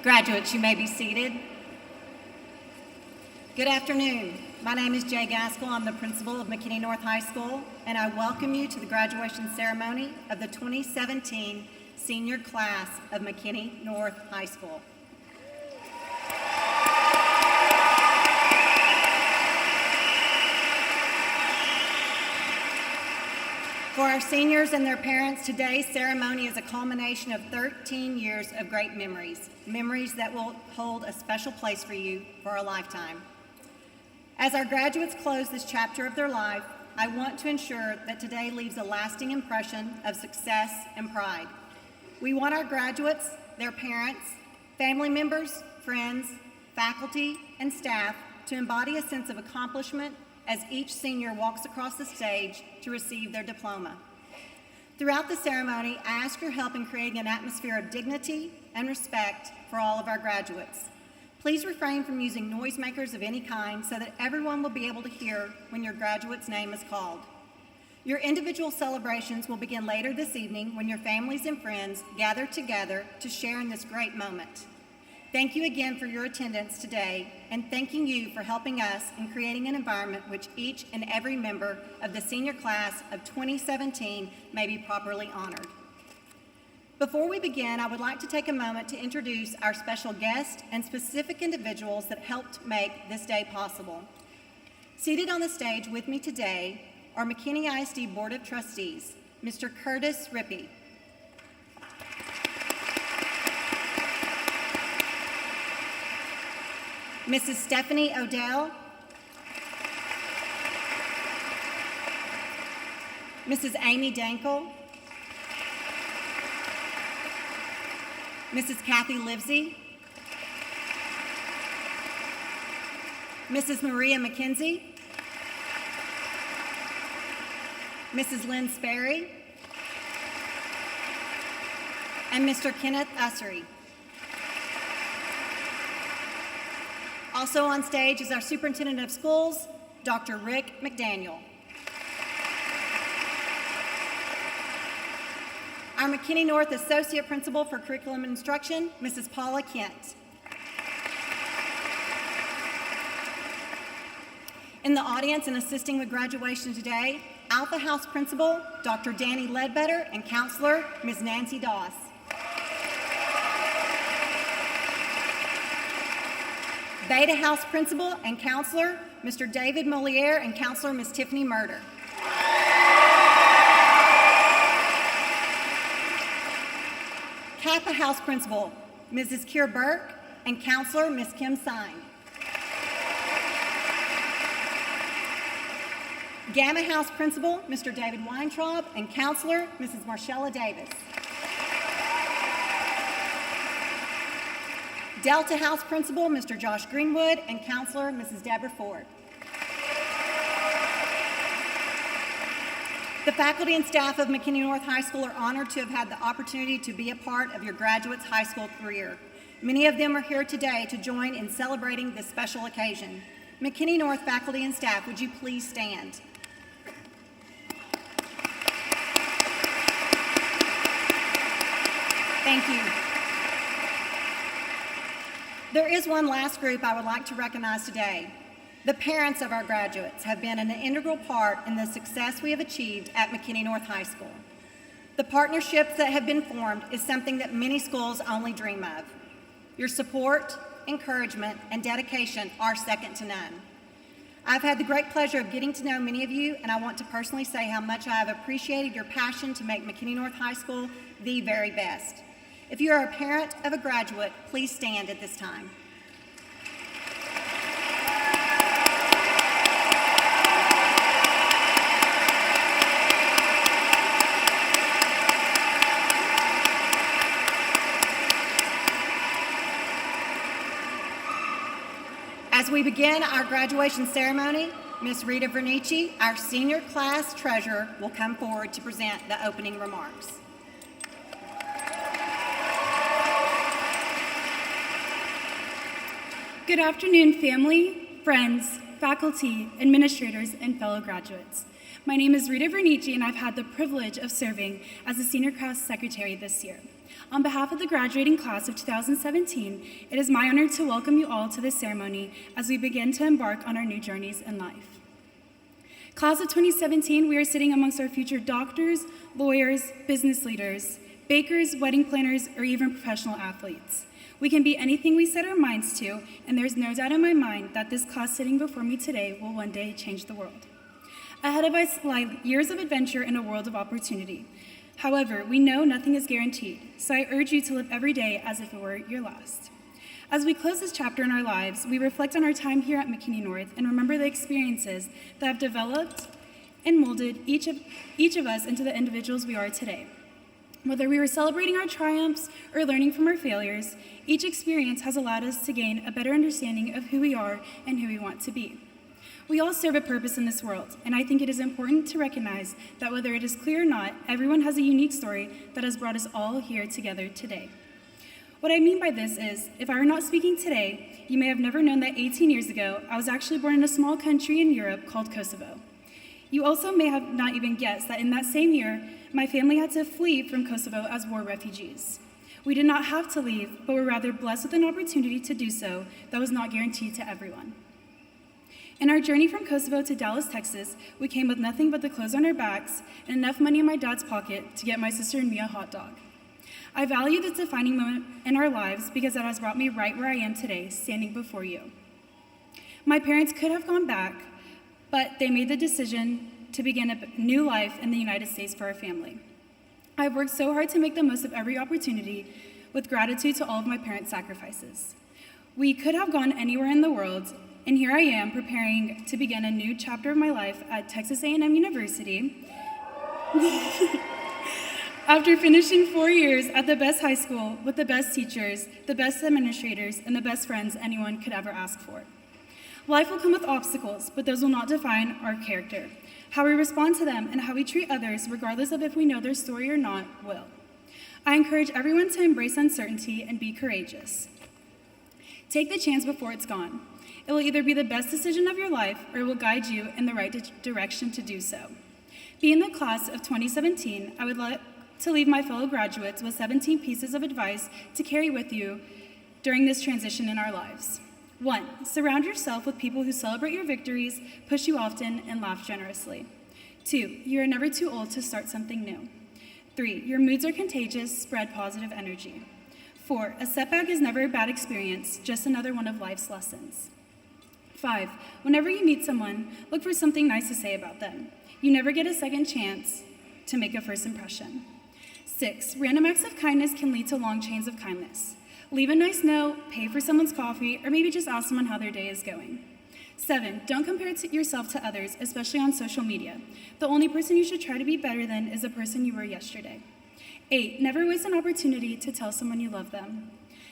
Graduates, you may be seated. Good afternoon. My name is Jay Gaskell. I'm the principal of McKinney North High School, and I welcome you to the graduation ceremony of the 2017 senior class of McKinney North High School. For our seniors and their parents, today's ceremony is a culmination of 13 years of great memories, memories that will hold a special place for you for a lifetime. As our graduates close this chapter of their life, I want to ensure that today leaves a lasting impression of success and pride. We want our graduates, their parents, family members, friends, faculty, and staff to embody a sense of accomplishment as each senior walks across the stage to receive their diploma. Throughout the ceremony, I ask your help in creating an atmosphere of dignity and respect for all of our graduates. Please refrain from using noisemakers of any kind so that everyone will be able to hear when your graduate's name is called. Your individual celebrations will begin later this evening when your families and friends gather together to share in this great moment. Thank you again for your attendance today, and thanking you for helping us in creating an environment which each and every member of the senior class of 2017 may be properly honored. Before we begin, I would like to take a moment to introduce our special guests and specific individuals that helped make this day possible. Seated on the stage with me today are McKinney ISD Board of Trustees, Mr. Curtis Rippey, Mrs. Stephanie Odell, Mrs. Amy Dankel, Mrs. Kathy Livesey, Mrs. Maria McKenzie, Mrs. Lynn Sperry, and Mr. Kenneth Ussery. Also on stage is our Superintendent of Schools, Dr. Rick McDaniel. Our McKinney North Associate Principal for Curriculum and Instruction, Mrs. Paula Kent. In the audience and assisting with graduation today, Alpha House Principal, Dr. Danny Ledbetter, and Counselor, Ms. Nancy Doss. Beta House Principal and Counselor, Mr. David Moliere, and Counselor, Ms. Tiffany Murder. Kappa House Principal, Mrs. Keir Burke, and Counselor, Ms. Kim Sine. Gamma House Principal, Mr. David Weintraub, and Counselor, Mrs. Marcella Davis. Delta House Principal, Mr. Josh Greenwood, and Counselor, Mrs. Deborah Ford. The faculty and staff of McKinney North High School are honored to have had the opportunity to be a part of your graduates' high school career. Many of them are here today to join in celebrating this special occasion. McKinney North faculty and staff, would you please stand? Thank you. There is one last group I would like to recognize today. The parents of our graduates have been an integral part in the success we have achieved at McKinney North High School. The partnerships that have been formed is something that many schools only dream of. Your support, encouragement, and dedication are second to none. I've had the great pleasure of getting to know many of you, and I want to personally say how much I have appreciated your passion to make McKinney North High School the very best. If you are a parent of a graduate, please stand at this time. As we begin our graduation ceremony, Ms. Rita Vernici, our senior class treasurer, will come forward to present the opening remarks. Good afternoon, family, friends, faculty, administrators, and fellow graduates. My name is Rita Vernici, and I've had the privilege of serving as the senior class secretary this year. On behalf of the graduating class of 2017, it is my honor to welcome you all to this ceremony as we begin to embark on our new journeys in life. Class of 2017, we are sitting amongst our future doctors, lawyers, business leaders, bakers, wedding planners, or even professional athletes. We can be anything we set our minds to, and there's no doubt in my mind that this class sitting before me today will one day change the world. Ahead of us lie years of adventure in a world of opportunity. However, we know nothing is guaranteed, so I urge you to live every day as if it were your last. As we close this chapter in our lives, we reflect on our time here at McKinney North and remember the experiences that have developed and molded each of us into the individuals we are today. Whether we were celebrating our triumphs or learning from our failures, each experience has allowed us to gain a better understanding of who we are and who we want to be. We all serve a purpose in this world, and I think it is important to recognize that whether it is clear or not, everyone has a unique story that has brought us all here together today. What I mean by this is, if I were not speaking today, you may have never known that 18 years ago, I was actually born in a small country in Europe called Kosovo. You also may have not even guessed that in that same year, my family had to flee from Kosovo as war refugees. We did not have to leave, but were rather blessed with an opportunity to do so that was not guaranteed to everyone. In our journey from Kosovo to Dallas, Texas, we came with nothing but the clothes on our backs and enough money in my dad's pocket to get my sister and me a hot dog. I value this defining moment in our lives because it has brought me right where I am today, standing before you. My parents could have gone back, but they made the decision to begin a new life in the United States for our family. I've worked so hard to make the most of every opportunity with gratitude to all of my parents' sacrifices. We could have gone anywhere in the world, and here I am preparing to begin a new chapter of my life at Texas A&M University after finishing 4 years at the best high school with the best teachers, the best administrators, and the best friends anyone could ever ask for. Life will come with obstacles, but those will not define our character. How we respond to them and how we treat others, regardless of if we know their story or not, will. I encourage everyone to embrace uncertainty and be courageous. Take the chance before it's gone. It will either be the best decision of your life or it will guide you in the right direction to do so. Being the class of 2017, I would like to leave my fellow graduates with 17 pieces of advice to carry with you during this transition in our lives. 1, surround yourself with people who celebrate your victories, push you often, and laugh generously. 2, you are never too old to start something new. 3, your moods are contagious, spread positive energy. 4, a setback is never a bad experience, just another one of life's lessons. 5, whenever you meet someone, look for something nice to say about them. You never get a second chance to make a first impression. 6, random acts of kindness can lead to long chains of kindness. Leave a nice note, pay for someone's coffee, or maybe just ask someone how their day is going. 7, don't compare yourself to others, especially on social media. The only person you should try to be better than is the person you were yesterday. 8, never waste an opportunity to tell someone you love them.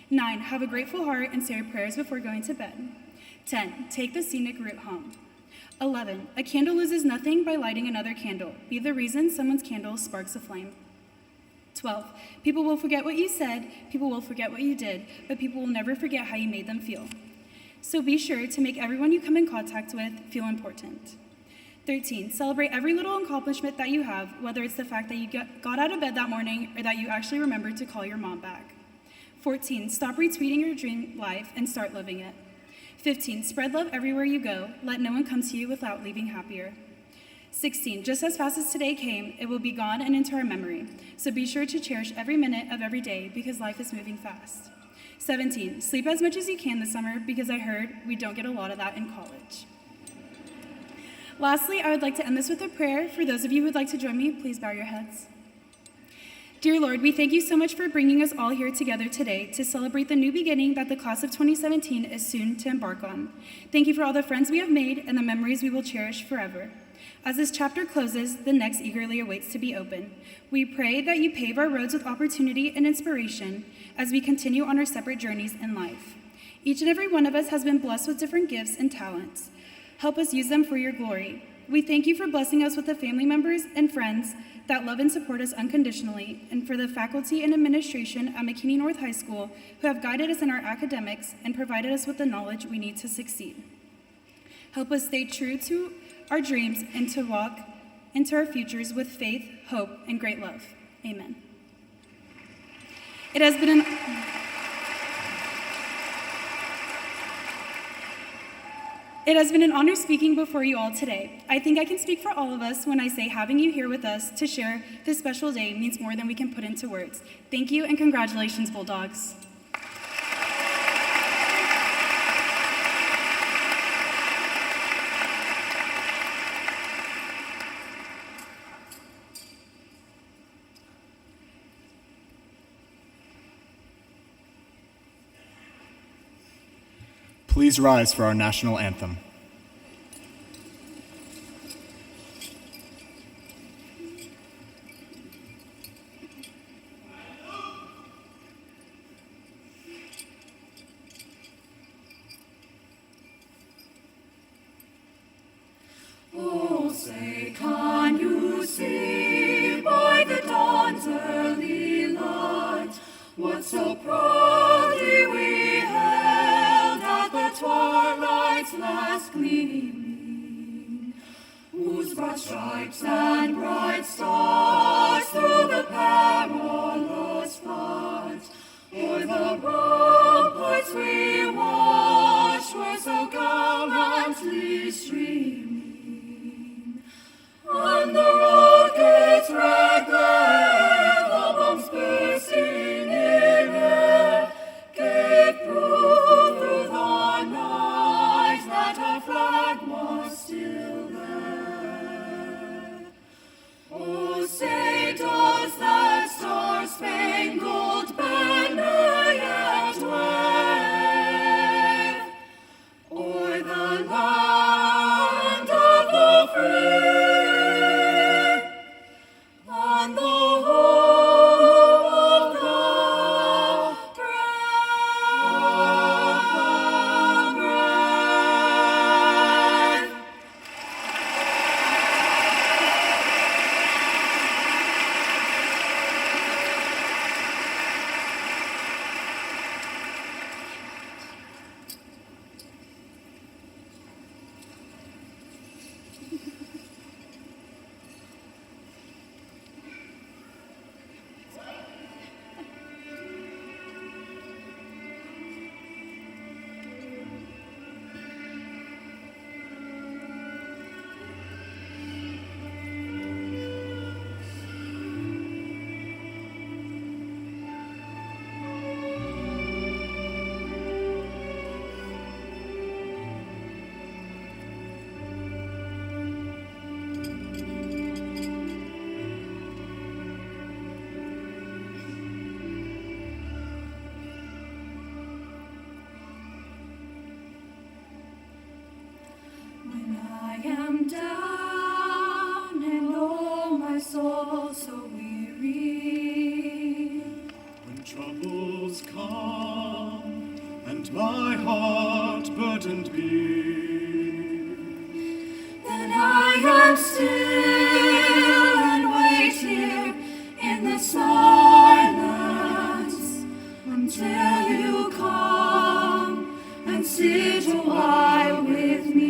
9, have a grateful heart and say your prayers before going to bed. 10, take the scenic route home. 11, a candle loses nothing by lighting another candle. Be the reason someone's candle sparks a flame. 12, people will forget what you said, people will forget what you did, but people will never forget how you made them feel. So be sure to make everyone you come in contact with feel important. 13, celebrate every little accomplishment that you have, whether it's the fact that you got out of bed that morning or that you actually remembered to call your mom back. 14, stop retweeting your dream life and start living it. 15, spread love everywhere you go. Let no one come to you without leaving happier. 16, just as fast as today came, it will be gone and into our memory. So be sure to cherish every minute of every day because life is moving fast. 17, sleep as much as you can this summer because I heard we don't get a lot of that in college. Lastly, I would like to end this with a prayer. For those of you who would like to join me, please bow your heads. Dear Lord, we thank you so much for bringing us all here together today to celebrate the new beginning that the class of 2017 is soon to embark on. Thank you for all the friends we have made and the memories we will cherish forever. As this chapter closes, the next eagerly awaits to be open. We pray that you pave our roads with opportunity and inspiration as we continue on our separate journeys in life. Each and every one of us has been blessed with different gifts and talents. Help us use them for your glory. We thank you for blessing us with the family members and friends that love and support us unconditionally, and for the faculty and administration at McKinney North High School who have guided us in our academics and provided us with the knowledge we need to succeed. Help us stay true to our dreams and to walk into our futures with faith, hope, and great love. Amen. It has been an honor speaking before you all today. I think I can speak for all of us when I say having you here with us to share this special day means more than we can put into words. Thank you and congratulations, Bulldogs. Please rise for our national anthem. Oh, say, can you see by the dawn's early light what so proudly we hailed at the twilight's last gleaming, whose broad stripes and bright stars through the perilous fight o'er the ramparts we watched were so gallantly streaming, and the rocket's red glare, the bombs bursting in air, gave proof through the night that our flag was still there. Oh, say, does that star-spangled banner yet wave o'er the land of the free and the home of the brave? When I am down and oh my soul so weary, When troubles come and my heart burdened be, then I am still and wait here in the silence until you come and sit a while with me.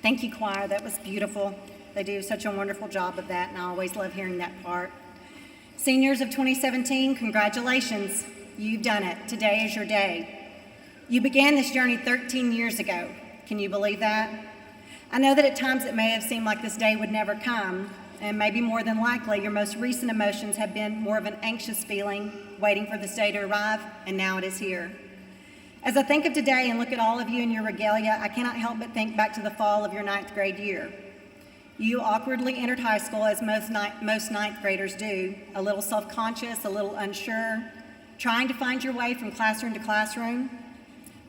Thank you, choir. That was beautiful. They do such a wonderful job of that, and I always love hearing that part. Seniors of 2017, congratulations. You've done it. Today is your day. You began this journey 13 years ago. Can you believe that? I know that at times it may have seemed like this day would never come, and maybe more than likely your most recent emotions have been more of an anxious feeling, waiting for this day to arrive, and now it is here. As I think of today and look at all of you in your regalia, I cannot help but think back to the fall of your 9th grade year. You awkwardly entered high school as most 9th graders do, a little self-conscious, a little unsure, trying to find your way from classroom to classroom.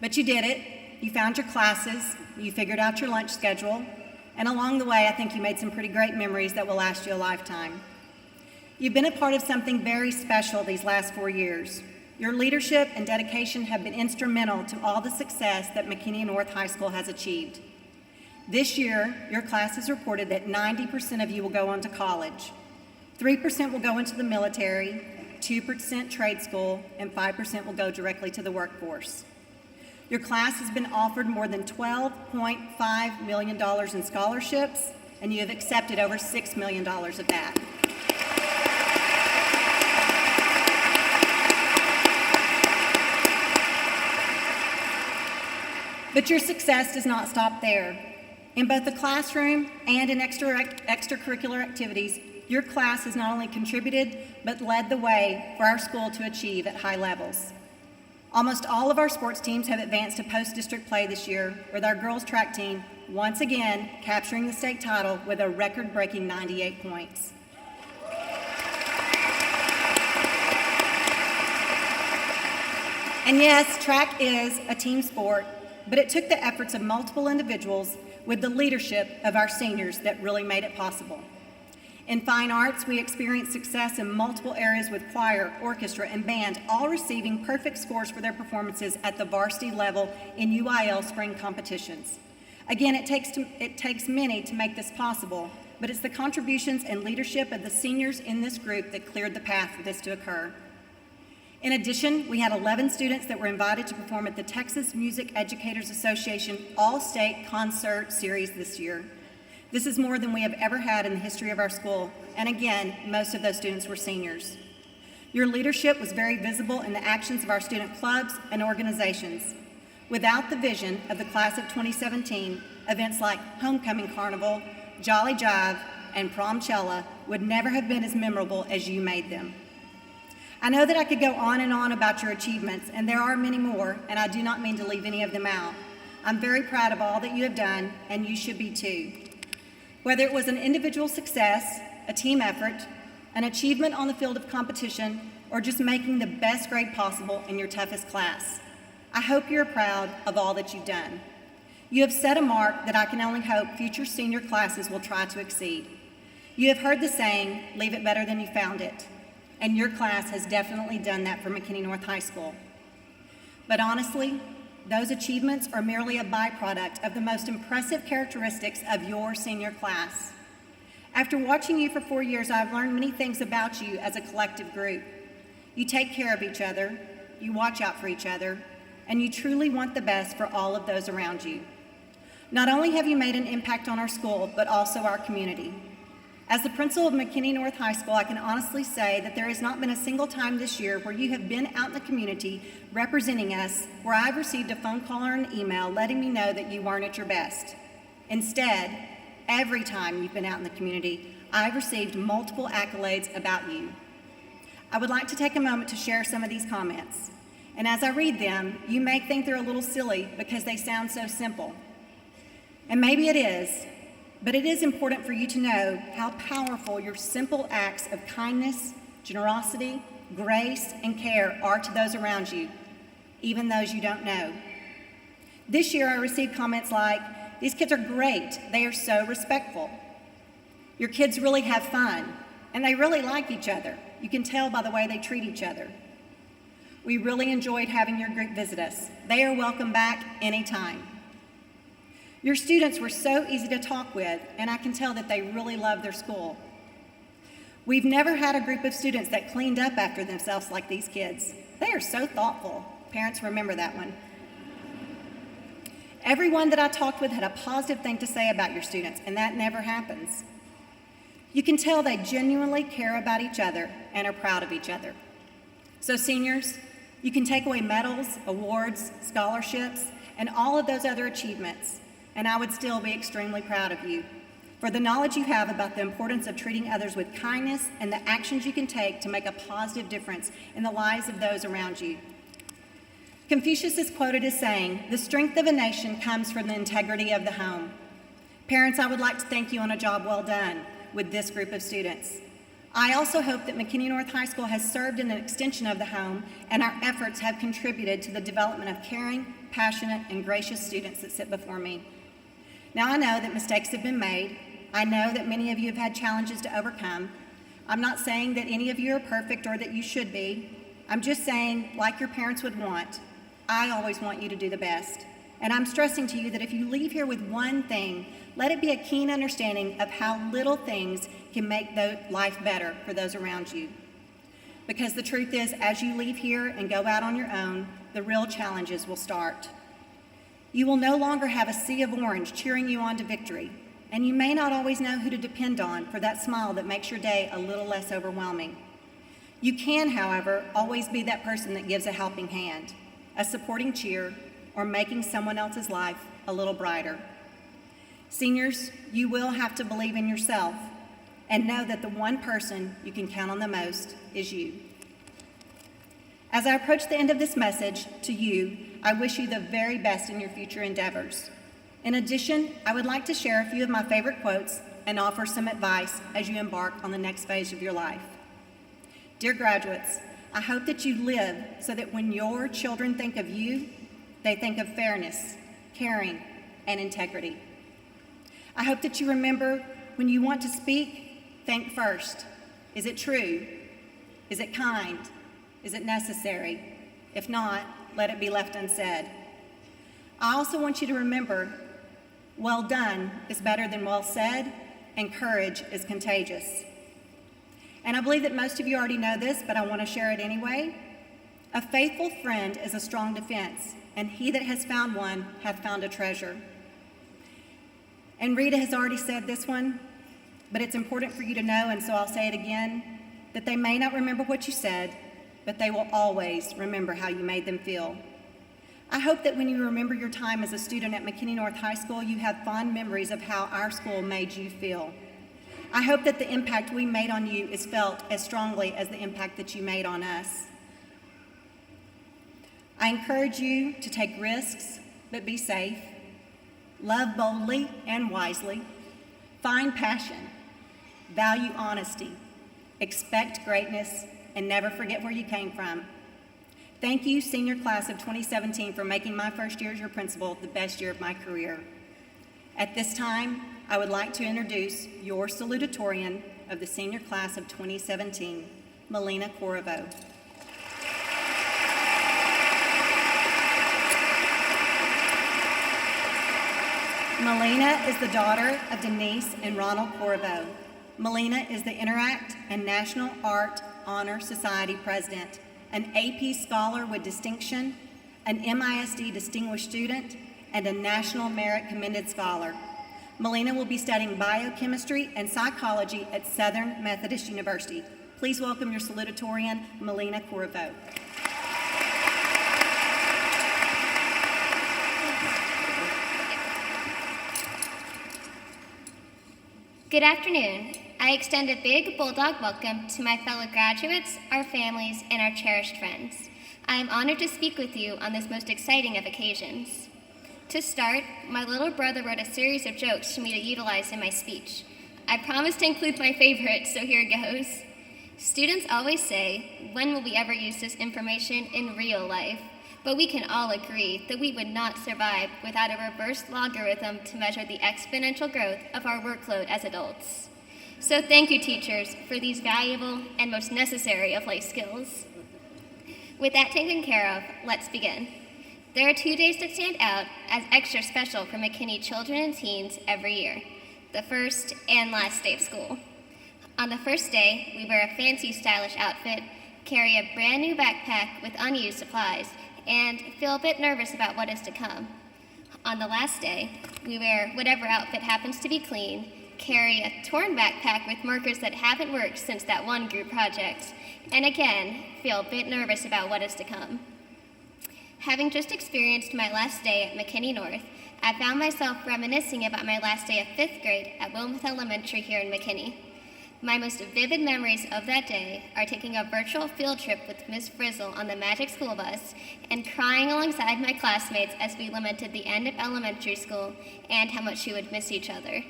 But you did it. You found your classes, you figured out your lunch schedule, and along the way, I think you made some pretty great memories that will last you a lifetime. You've been a part of something very special these last 4 years. Your leadership and dedication have been instrumental to all the success that McKinney North High School has achieved. This year, your class has reported that 90% of you will go on to college. 3% will go into the military, 2% trade school, and 5% will go directly to the workforce. Your class has been offered more than $12.5 million in scholarships, and you have accepted over $6 million of that. But your success does not stop there. In both the classroom and in extracurricular activities, your class has not only contributed, but led the way for our school to achieve at high levels. Almost all of our sports teams have advanced to post-district play this year, with our girls' track team once again capturing the state title with a record-breaking 98 points. And yes, track is a team sport, but it took the efforts of multiple individuals with the leadership of our seniors that really made it possible. In fine arts, we experienced success in multiple areas with choir, orchestra, and band, all receiving perfect scores for their performances at the varsity level in UIL spring competitions. Again, it takes many to make this possible, but it's the contributions and leadership of the seniors in this group that cleared the path for this to occur. In addition, we had 11 students that were invited to perform at the Texas Music Educators Association All-State Concert Series this year. This is more than we have ever had in the history of our school, and again, most of those students were seniors. Your leadership was very visible in the actions of our student clubs and organizations. Without the vision of the class of 2017, events like Homecoming Carnival, Jolly Jive, and Promchella would never have been as memorable as you made them. I know that I could go on and on about your achievements, and there are many more, and I do not mean to leave any of them out. I'm very proud of all that you have done, and you should be too. Whether it was an individual success, a team effort, an achievement on the field of competition, or just making the best grade possible in your toughest class, I hope you're proud of all that you've done. You have set a mark that I can only hope future senior classes will try to exceed. You have heard the saying, leave it better than you found it. And your class has definitely done that for McKinney North High School. But honestly, those achievements are merely a byproduct of the most impressive characteristics of your senior class. After watching you for 4 years, I've learned many things about you as a collective group. You take care of each other, you watch out for each other, and you truly want the best for all of those around you. Not only have you made an impact on our school, but also our community. As the principal of McKinney North High School, I can honestly say that there has not been a single time this year where you have been out in the community representing us where I've received a phone call or an email letting me know that you weren't at your best. Instead, every time you've been out in the community, I've received multiple accolades about you. I would like to take a moment to share some of these comments. And as I read them, you may think they're a little silly because they sound so simple. And maybe it is. But it is important for you to know how powerful your simple acts of kindness, generosity, grace, and care are to those around you, even those you don't know. This year I received comments like, these kids are great, they are so respectful. Your kids really have fun, and they really like each other. You can tell by the way they treat each other. We really enjoyed having your group visit us. They are welcome back anytime. Your students were so easy to talk with, and I can tell that they really love their school. We've never had a group of students that cleaned up after themselves like these kids. They are so thoughtful. Parents, remember that one. Everyone that I talked with had a positive thing to say about your students, and that never happens. You can tell they genuinely care about each other and are proud of each other. So seniors, you can take away medals, awards, scholarships, and all of those other achievements, and I would still be extremely proud of you for the knowledge you have about the importance of treating others with kindness and the actions you can take to make a positive difference in the lives of those around you. Confucius is quoted as saying, "The strength of a nation comes from the integrity of the home." Parents, I would like to thank you on a job well done with this group of students. I also hope that McKinney North High School has served in an extension of the home, and our efforts have contributed to the development of caring, passionate, and gracious students that sit before me. Now I know that mistakes have been made. I know that many of you have had challenges to overcome. I'm not saying that any of you are perfect or that you should be. I'm just saying, like your parents would want, I always want you to do the best. And I'm stressing to you that if you leave here with one thing, let it be a keen understanding of how little things can make life better for those around you. Because the truth is, as you leave here and go out on your own, the real challenges will start. You will no longer have a sea of orange cheering you on to victory, and you may not always know who to depend on for that smile that makes your day a little less overwhelming. You can, however, always be that person that gives a helping hand, a supporting cheer, or making someone else's life a little brighter. Seniors, you will have to believe in yourself and know that the one person you can count on the most is you. As I approach the end of this message to you, I wish you the very best in your future endeavors. In addition, I would like to share a few of my favorite quotes and offer some advice as you embark on the next phase of your life. Dear graduates, I hope that you live so that when your children think of you, they think of fairness, caring, and integrity. I hope that you remember when you want to speak, think first. Is it true? Is it kind? Is it necessary? If not, let it be left unsaid. I also want you to remember, well done is better than well said, and courage is contagious. And I believe that most of you already know this, but I want to share it anyway. A faithful friend is a strong defense, and he that has found one hath found a treasure. And Rita has already said this one, but it's important for you to know, and so I'll say it again, that they may not remember what you said, but they will always remember how you made them feel. I hope that when you remember your time as a student at McKinney North High School, you have fond memories of how our school made you feel. I hope that the impact we made on you is felt as strongly as the impact that you made on us. I encourage you to take risks, but be safe. Love boldly and wisely. Find passion. Value honesty. Expect greatness, and never forget where you came from. Thank you, senior class of 2017, for making my first year as your principal the best year of my career. At this time, I would like to introduce your salutatorian of the senior class of 2017, Melina Corriveau. Melina is the daughter of Denise and Ronald Corriveau. Melina is the Interact and National Art Honor Society president, an AP Scholar with Distinction, an MISD Distinguished Student, and a National Merit Commended Scholar. Melina will be studying biochemistry and psychology at Southern Methodist University. Please welcome your salutatorian, Melina Corriveau. Good afternoon. I extend a big bulldog welcome to my fellow graduates, our families, and our cherished friends. I am honored to speak with you on this most exciting of occasions. To start, my little brother wrote a series of jokes for me to utilize in my speech. I promise to include my favorite, so here goes. Students always say, when will we ever use this information in real life? But we can all agree that we would not survive without a reverse logarithm to measure the exponential growth of our workload as adults. So thank you, teachers, for these valuable and most necessary of life skills. With that taken care of, let's begin. There are 2 days that stand out as extra special for McKinney children and teens every year, the first and last day of school. On the first day, we wear a fancy, stylish outfit, carry a brand new backpack with unused supplies, and feel a bit nervous about what is to come. On the last day, we wear whatever outfit happens to be clean, carry a torn backpack with markers that haven't worked since that one group project, and again, feel a bit nervous about what is to come. Having just experienced my last day at McKinney North, I found myself reminiscing about my last day of 5th grade at Wilmouth Elementary here in McKinney. My most vivid memories of that day are taking a virtual field trip with Miss Frizzle on the Magic School Bus and crying alongside my classmates as we lamented the end of elementary school and how much we would miss each other.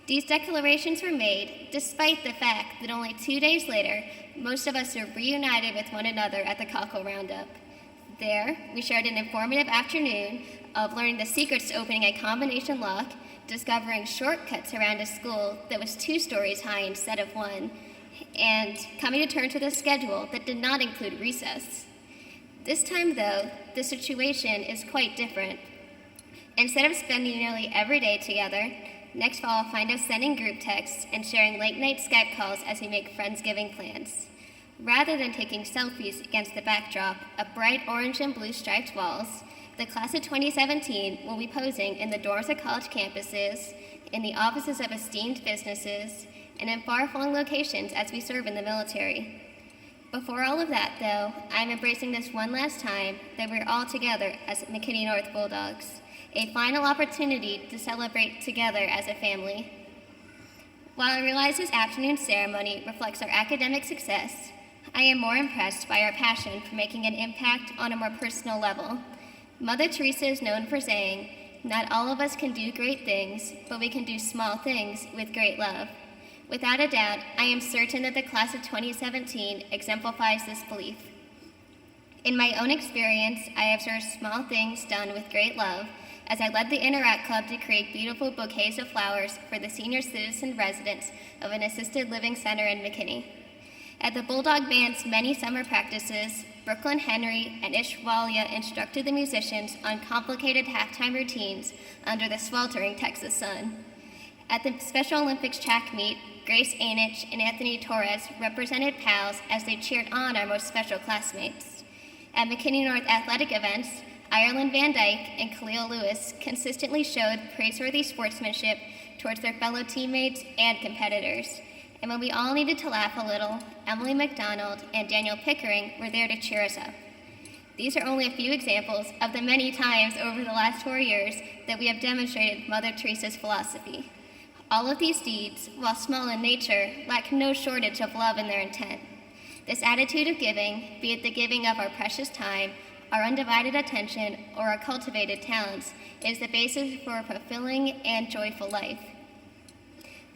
These declarations were made despite the fact that only 2 days later, most of us were reunited with one another at the Cockle Roundup. There, we shared an informative afternoon of learning the secrets to opening a combination lock, discovering shortcuts around a school that was 2 stories high instead of 1, and coming to terms with a schedule that did not include recess. This time, though, the situation is quite different. Instead of spending nearly every day together, next fall I'll find us sending group texts and sharing late-night Skype calls as we make Friendsgiving plans. Rather than taking selfies against the backdrop of bright orange and blue striped walls, the class of 2017 will be posing in the dorms of college campuses, in the offices of esteemed businesses, and in far-flung locations as we serve in the military. Before all of that, though, I'm embracing this one last time that we're all together as McKinney North Bulldogs, a final opportunity to celebrate together as a family. While I realize this afternoon's ceremony reflects our academic success, I am more impressed by our passion for making an impact on a more personal level. Mother Teresa is known for saying, "Not all of us can do great things, but we can do small things with great love." Without a doubt, I am certain that the class of 2017 exemplifies this belief. In my own experience, I have observed small things done with great love as I led the Interact Club to create beautiful bouquets of flowers for the senior citizen residents of an assisted living center in McKinney. At the Bulldog Band's many summer practices, Brooklyn Henry and Ishwalia instructed the musicians on complicated halftime routines under the sweltering Texas sun. At the Special Olympics track meet, Grace Ainich and Anthony Torres represented PALS as they cheered on our most special classmates. At McKinney North athletic events, Ireland Van Dyke and Khalil Lewis consistently showed praiseworthy sportsmanship towards their fellow teammates and competitors. And when we all needed to laugh a little, Emily McDonald and Daniel Pickering were there to cheer us up. These are only a few examples of the many times over the last 4 years that we have demonstrated Mother Teresa's philosophy. All of these deeds, while small in nature, lack no shortage of love in their intent. This attitude of giving, be it the giving of our precious time, our undivided attention, or our cultivated talents, is the basis for a fulfilling and joyful life.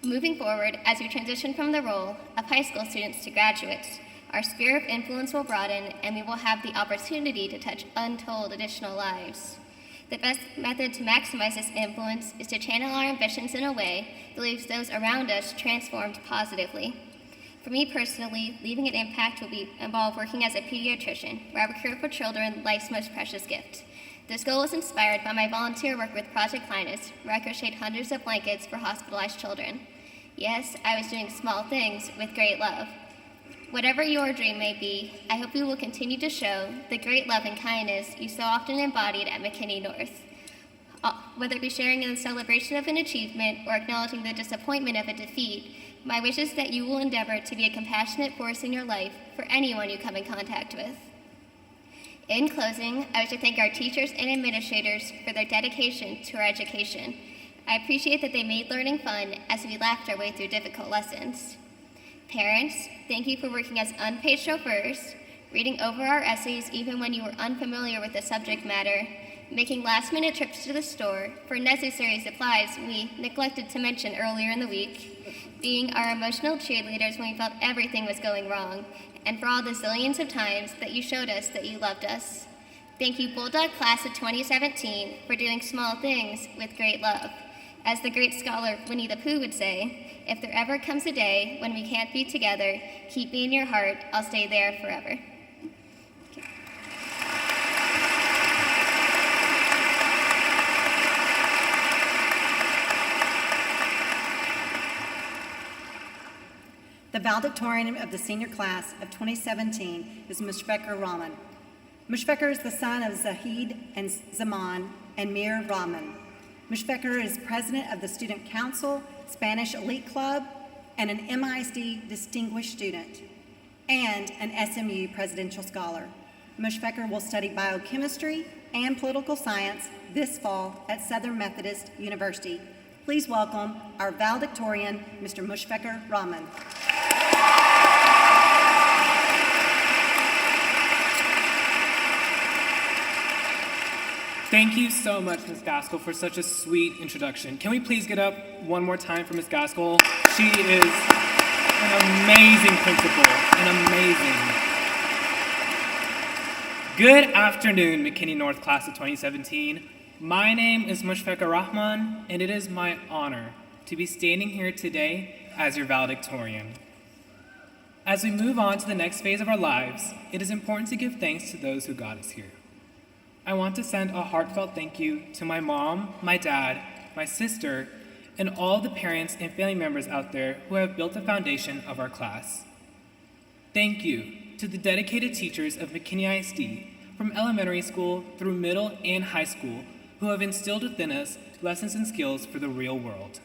Moving forward, as we transition from the role of high school students to graduates, our sphere of influence will broaden and we will have the opportunity to touch untold additional lives. The best method to maximize this influence is to channel our ambitions in a way that leaves those around us transformed positively. For me personally, leaving an impact will involve working as a pediatrician, where I will care for children, life's most precious gift. This goal was inspired by my volunteer work with Project Linus, where I crocheted hundreds of blankets for hospitalized children. Yes, I was doing small things with great love. Whatever your dream may be, I hope you will continue to show the great love and kindness you so often embodied at McKinney North. Whether it be sharing in the celebration of an achievement or acknowledging the disappointment of a defeat, my wish is that you will endeavor to be a compassionate force in your life for anyone you come in contact with. In closing, I wish to thank our teachers and administrators for their dedication to our education. I appreciate that they made learning fun as we laughed our way through difficult lessons. Parents, thank you for working as unpaid chauffeurs, reading over our essays even when you were unfamiliar with the subject matter, making last-minute trips to the store for necessary supplies we neglected to mention earlier in the week, being our emotional cheerleaders when we felt everything was going wrong, and for all the zillions of times that you showed us that you loved us. Thank you, Bulldog Class of 2017, for doing small things with great love. As the great scholar Winnie the Pooh would say, if there ever comes a day when we can't be together, keep me in your heart, I'll stay there forever. The valedictorian of the senior class of 2017 is Mushfiqur Rahman. Mushfiqur is the son of Zahid and Zaman and Mir Rahman. Mushfeqar is president of the Student Council, Spanish Elite Club, and an MISD Distinguished Student, and an SMU Presidential Scholar. Mushfeqar will study biochemistry and political science this fall at Southern Methodist University. Please welcome our valedictorian, Mr. Mushfeqar Rahman. Thank you so much, Ms. Gaskell, for such a sweet introduction. Can we please get up one more time for Ms. Gaskell? She is an amazing principal, Good afternoon, McKinney North Class of 2017. My name is Mushfeqar Rahman, and it is my honor to be standing here today as your valedictorian. As we move on to the next phase of our lives, it is important to give thanks to those who got us here. I want to send a heartfelt thank you to my mom, my dad, my sister, and all the parents and family members out there who have built the foundation of our class. Thank you to the dedicated teachers of McKinney ISD, from elementary school through middle and high school, who have instilled within us lessons and skills for the real world.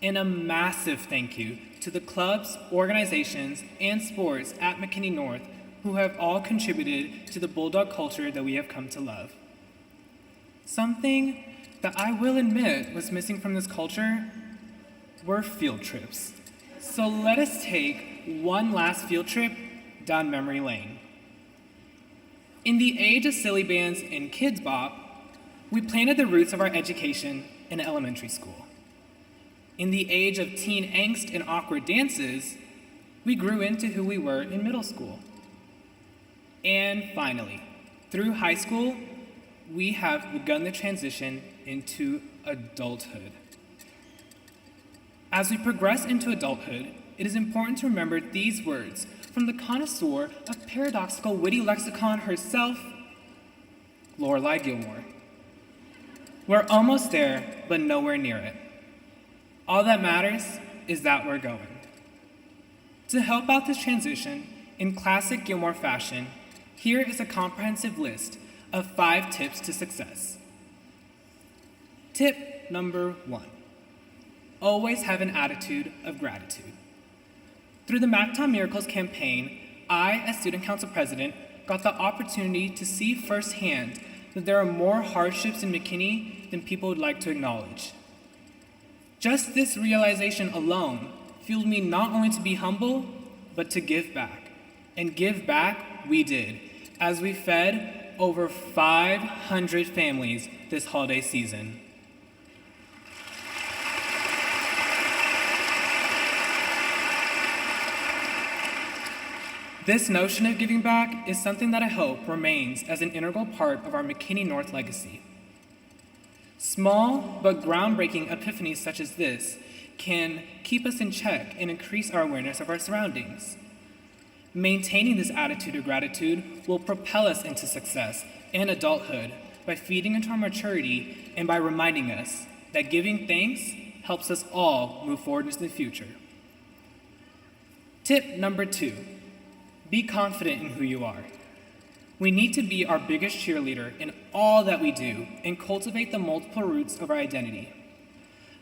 And a massive thank you to the clubs, organizations, and sports at McKinney North who have all contributed to the Bulldog culture that we have come to love. Something that I will admit was missing from this culture were field trips. So let us take one last field trip down memory lane. In the age of silly bands and kids bop, we planted the roots of our education in elementary school. In the age of teen angst and awkward dances, we grew into who we were in middle school. And finally, through high school, we have begun the transition into adulthood. As we progress into adulthood, it is important to remember these words from the connoisseur of paradoxical witty lexicon herself, Lorelai Gilmore. We're almost there, but nowhere near it. All that matters is that we're going. To help out this transition, in classic Gilmore fashion, here is a comprehensive list of 5 tips to success. Tip number 1, always have an attitude of gratitude. Through the Mactown Miracles campaign, I, as Student Council President, got the opportunity to see firsthand that there are more hardships in McKinney than people would like to acknowledge. Just this realization alone fueled me not only to be humble, but to give back. And give back we did, as we fed over 500 families this holiday season. This notion of giving back is something that I hope remains as an integral part of our McKinney North legacy. Small but groundbreaking epiphanies such as this can keep us in check and increase our awareness of our surroundings. Maintaining this attitude of gratitude will propel us into success and adulthood by feeding into our maturity and by reminding us that giving thanks helps us all move forward into the future. Tip number 2, be confident in who you are. We need to be our biggest cheerleader in all that we do and cultivate the multiple roots of our identity.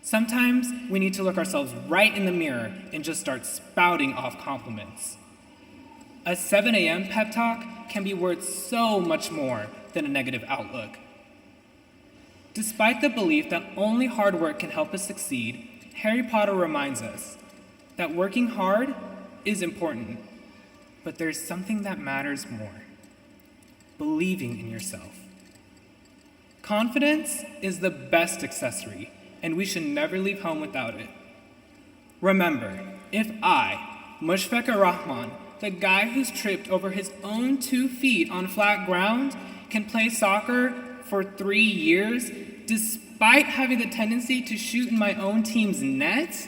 Sometimes we need to look ourselves right in the mirror and just start spouting off compliments. A 7 a.m. pep talk can be worth so much more than a negative outlook. Despite the belief that only hard work can help us succeed, Harry Potter reminds us that working hard is important, but there's something that matters more: believing in yourself. Confidence is the best accessory, and we should never leave home without it. Remember, if I, Mushfeqar Rahman, the guy who's tripped over his own 2 feet on flat ground, can play soccer for 3 years despite having the tendency to shoot in my own team's net,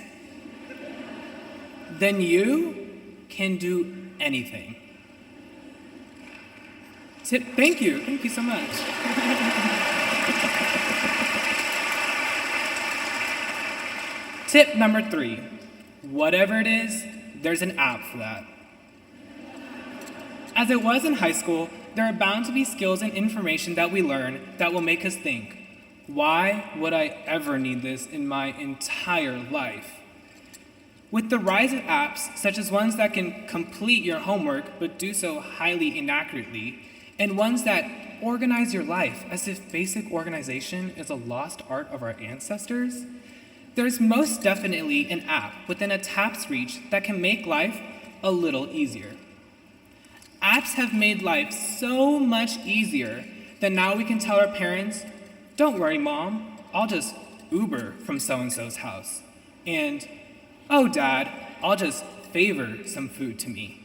then you can do anything. Thank you so much. Tip number 3, whatever it is, there's an app for that. As it was in high school, there are bound to be skills and information that we learn that will make us think, why would I ever need this in my entire life? With the rise of apps, such as ones that can complete your homework but do so highly inaccurately, and ones that organize your life as if basic organization is a lost art of our ancestors, there's most definitely an app within a tap's reach that can make life a little easier. Apps have made life so much easier that now we can tell our parents, "Don't worry, Mom, I'll just Uber from so-and-so's house." And, "Oh, Dad, I'll just favor some food to me."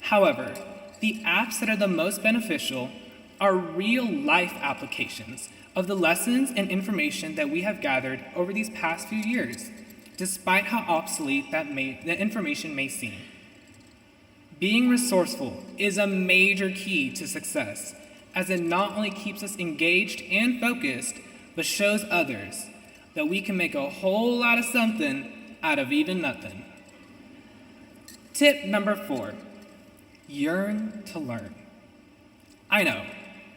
However, the apps that are the most beneficial are real-life applications of the lessons and information that we have gathered over these past few years, despite how obsolete that information may seem. Being resourceful is a major key to success, as it not only keeps us engaged and focused, but shows others that we can make a whole lot of something out of even nothing. Tip number 4, yearn to learn. I know,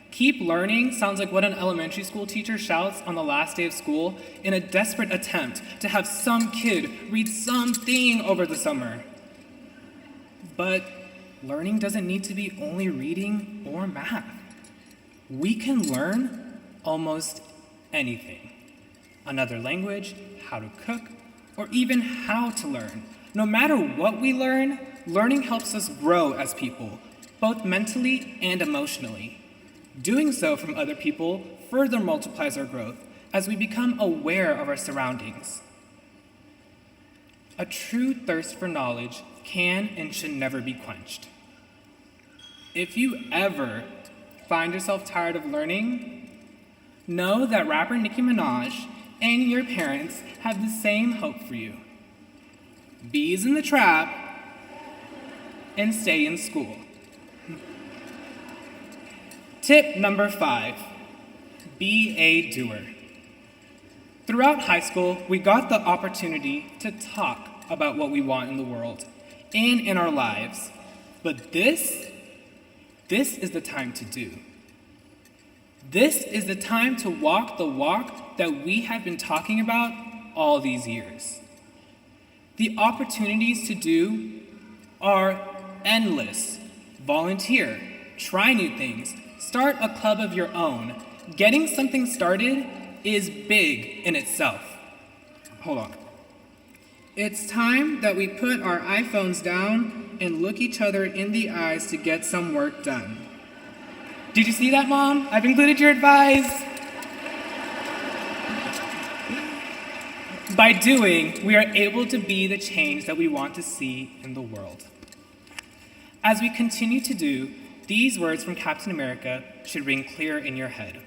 keep learning sounds like what an elementary school teacher shouts on the last day of school in a desperate attempt to have some kid read something over the summer. But learning doesn't need to be only reading or math. We can learn almost anything. Another language, how to cook, or even how to learn. No matter what we learn, learning helps us grow as people, both mentally and emotionally. Doing so from other people further multiplies our growth as we become aware of our surroundings. A true thirst for knowledge can and should never be quenched. If you ever find yourself tired of learning, know that rapper Nicki Minaj and your parents have the same hope for you. Bees in the trap and stay in school. Tip number 5, be a doer. Throughout high school, we got the opportunity to talk about what we want in the world and in our lives. But this is the time to do. This is the time to walk the walk that we have been talking about all these years. The opportunities to do are endless. Volunteer, try new things, start a club of your own. Getting something started is big in itself. Hold on. It's time that we put our iPhones down and look each other in the eyes to get some work done. Did you see that, Mom? I've included your advice. By doing, we are able to be the change that we want to see in the world. As we continue to do, these words from Captain America should ring clear in your head.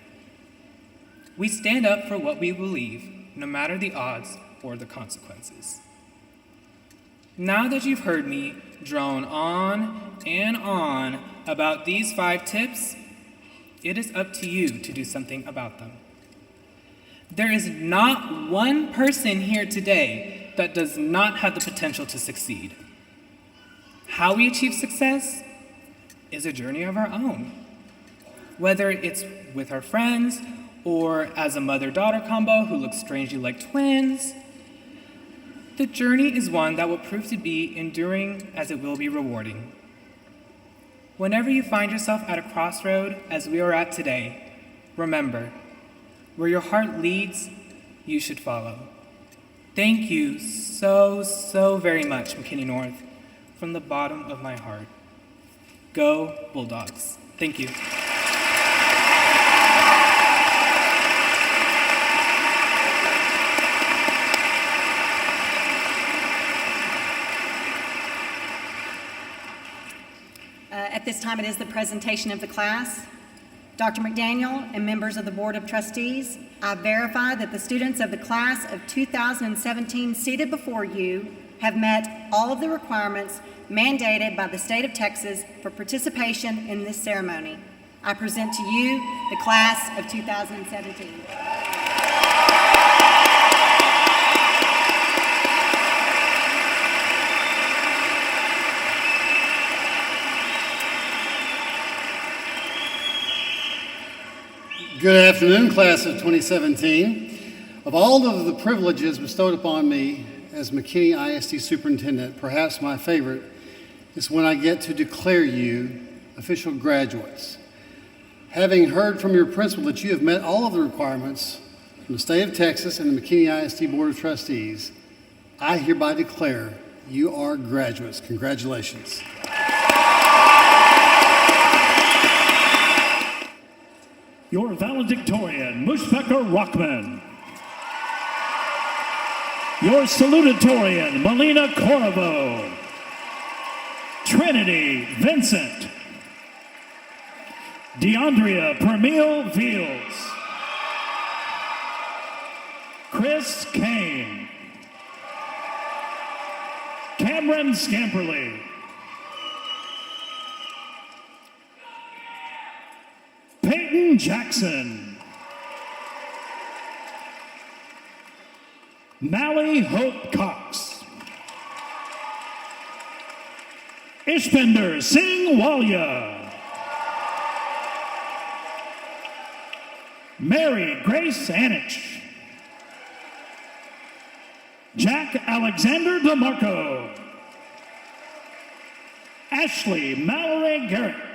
We stand up for what we believe, no matter the odds or the consequences. Now that you've heard me drone on and on about these 5 tips, it is up to you to do something about them. There is not one person here today that does not have the potential to succeed. How we achieve success is a journey of our own. Whether it's with our friends or as a mother-daughter combo who looks strangely like twins, the journey is one that will prove to be enduring as it will be rewarding. Whenever you find yourself at a crossroad, as we are at today, remember, where your heart leads, you should follow. Thank you so very much, McKinney North, from the bottom of my heart. Go Bulldogs. Thank you. At this time, it is the presentation of the class. Dr. McDaniel and members of the Board of Trustees, I verify that the students of the class of 2017 seated before you have met all of the requirements mandated by the state of Texas for participation in this ceremony. I present to you the class of 2017. Good afternoon, class of 2017. Of all of the privileges bestowed upon me as McKinney ISD superintendent, perhaps my favorite is when I get to declare you official graduates. Having heard from your principal that you have met all of the requirements from the state of Texas and the McKinney ISD Board of Trustees, I hereby declare you are graduates. Congratulations. Your valedictorian, Mushpecker Rockman. Your salutatorian, Melina Corvo. Trinity Vincent. DeAndrea Permeal Fields. Chris Kane. Cameron Scamperly. Peyton Jackson. Mally Hope Cox. Ishpinder Singh Walia. Mary Grace Anich. Jack Alexander DeMarco. Ashley Mallory Garrett.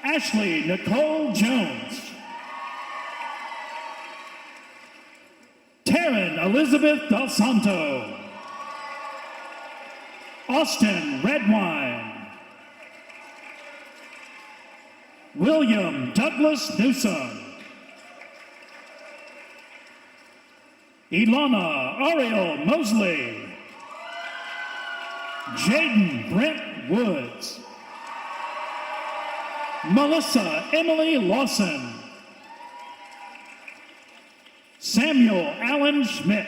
Ashley Nicole Jones. Taryn Elizabeth Del Santo. Austin Redwine. William Douglas Newsom. Ilana Ariel Mosley. Jaden Brent Woods. Melissa Emily Lawson. Samuel Allen Schmidt.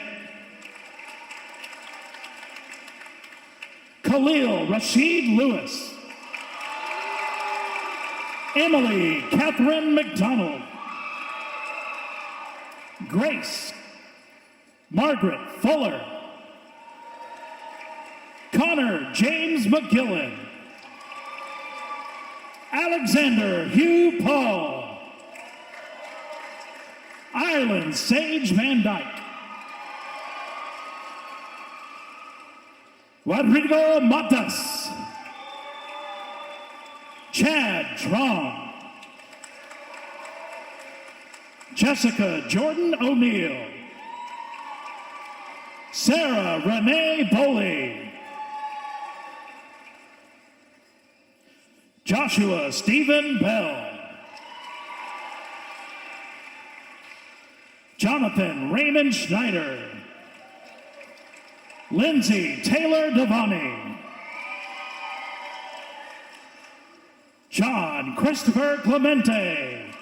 Khalil Rashid Lewis. Emily Catherine McDonald. Grace Margaret Fuller. Connor James McGillen. Alexander Hugh Paul. Ireland Sage Van Dyke. Rodrigo Matas. Chad Trong. Jessica Jordan O'Neill. Sarah Renee Boley. Joshua Stephen Bell. Jonathan Raymond Schneider. Lindsay Taylor Devani. John Christopher Clemente.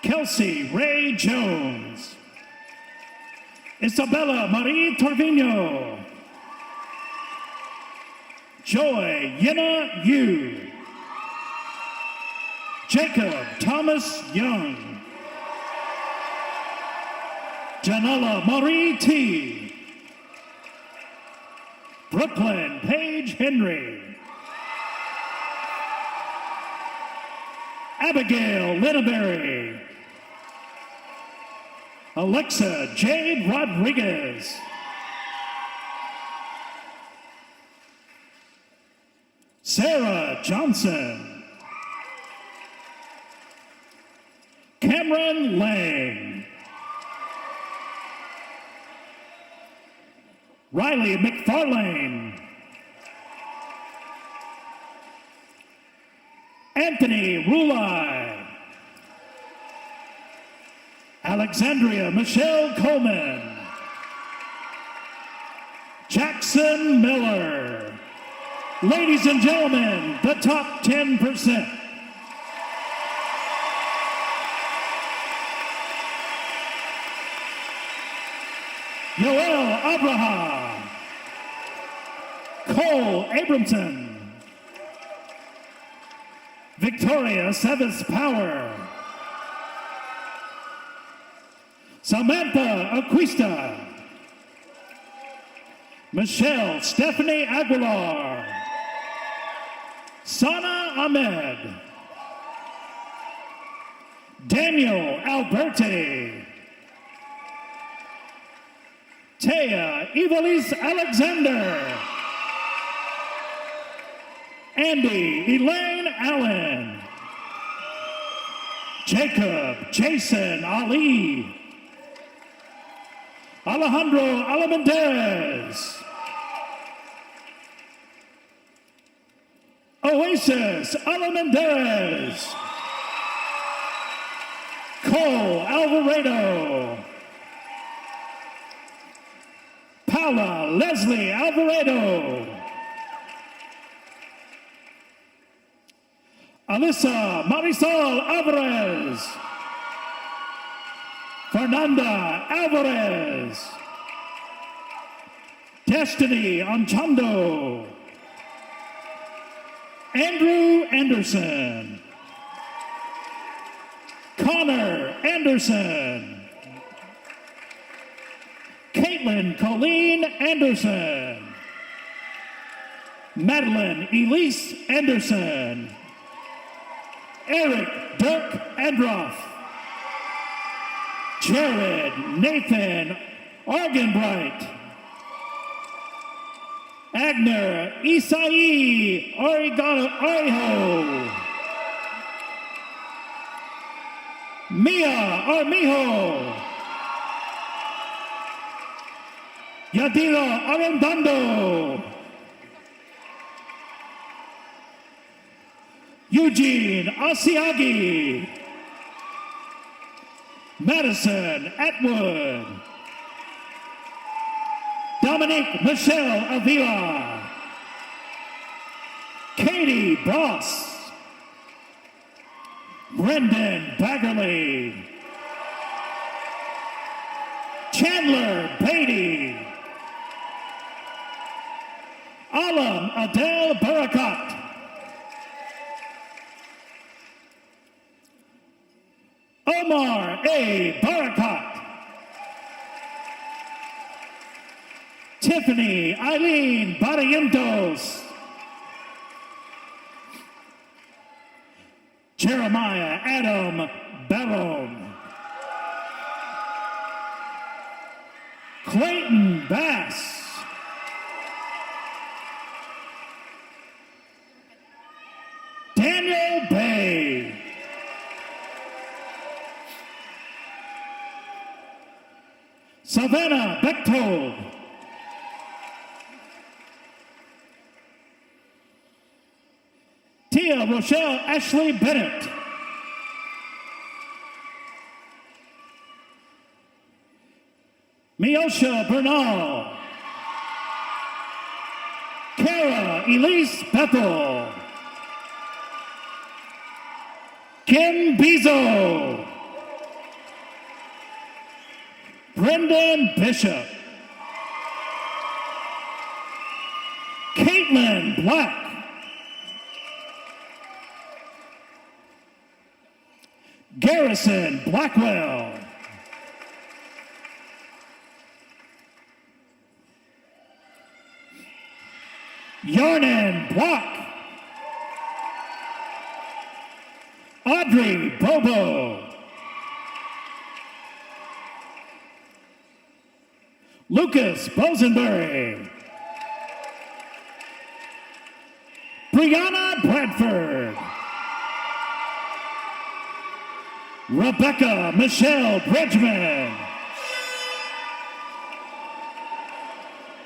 Kelsey Ray Jones. Isabella Marie Torvino. Joy Yena Yu. Jacob Thomas Young. Janella Marie T. Brooklyn Paige Henry. Abigail Linneberry. Alexa Jade Rodriguez. Sarah Johnson. Cameron Lang. Riley McFarlane. Anthony Rulai. Alexandria Michelle Coleman. Jackson Miller. Ladies and gentlemen, the top 10%. Yoel Abraham. Cole Abramson. Victoria Sevis Power. Samantha Aquista. Michelle Stephanie Aguilar. Sana Ahmed. Daniel Alberti. Taya Evelise Alexander. Andy Elaine Allen. Jacob Jason Ali. Alejandro Alamendez. Oasis Alamendez. Cole Alvarado. Paula Leslie Alvarado. Alyssa Marisol Alvarez. Fernanda Alvarez. Destiny Anchando. Andrew Anderson. Connor Anderson. Caitlin Colleen Anderson. Madeline Elise Anderson. Eric Dirk Androff. Jared Nathan Argenbright. Agner Isai Ariho. Mia Armijo. Yadira Arendando. Eugene Asiagi. Madison Atwood. Dominique Michelle Avila. Katie Boss. Brendan Baggerly. Chandler Beatty. Alam Adele Barakat. Omar A. Barakat. Tiffany Eileen Barrientos. Jeremiah Adam Barron. Clayton Bass. Daniel Bay. Savannah Bechtold. Tia Rochelle Ashley Bennett. Miosha Bernal. Kara Elise Bethel. Kim Bezo. Brendan Bishop. Caitlin Black. Garrison Blackwell. Yarnan Block. Audrey Bobo. Lucas Bosenberry. Brianna Bradford. Rebecca Michelle Bridgman.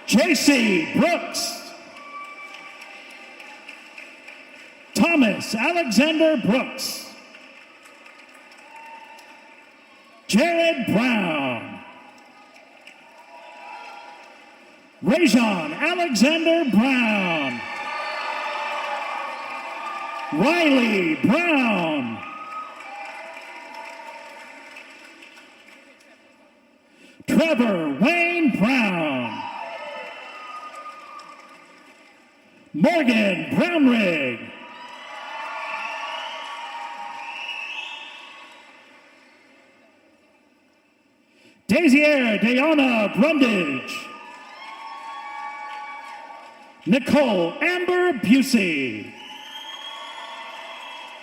JC Brooks. Thomas Alexander Brooks. Jared Brown. Rajon Alexander Brown. Riley Brown. Trevor Wayne Brown. Morgan Brownrigg. Daisier Dayana Brundage. Nicole Amber Busey.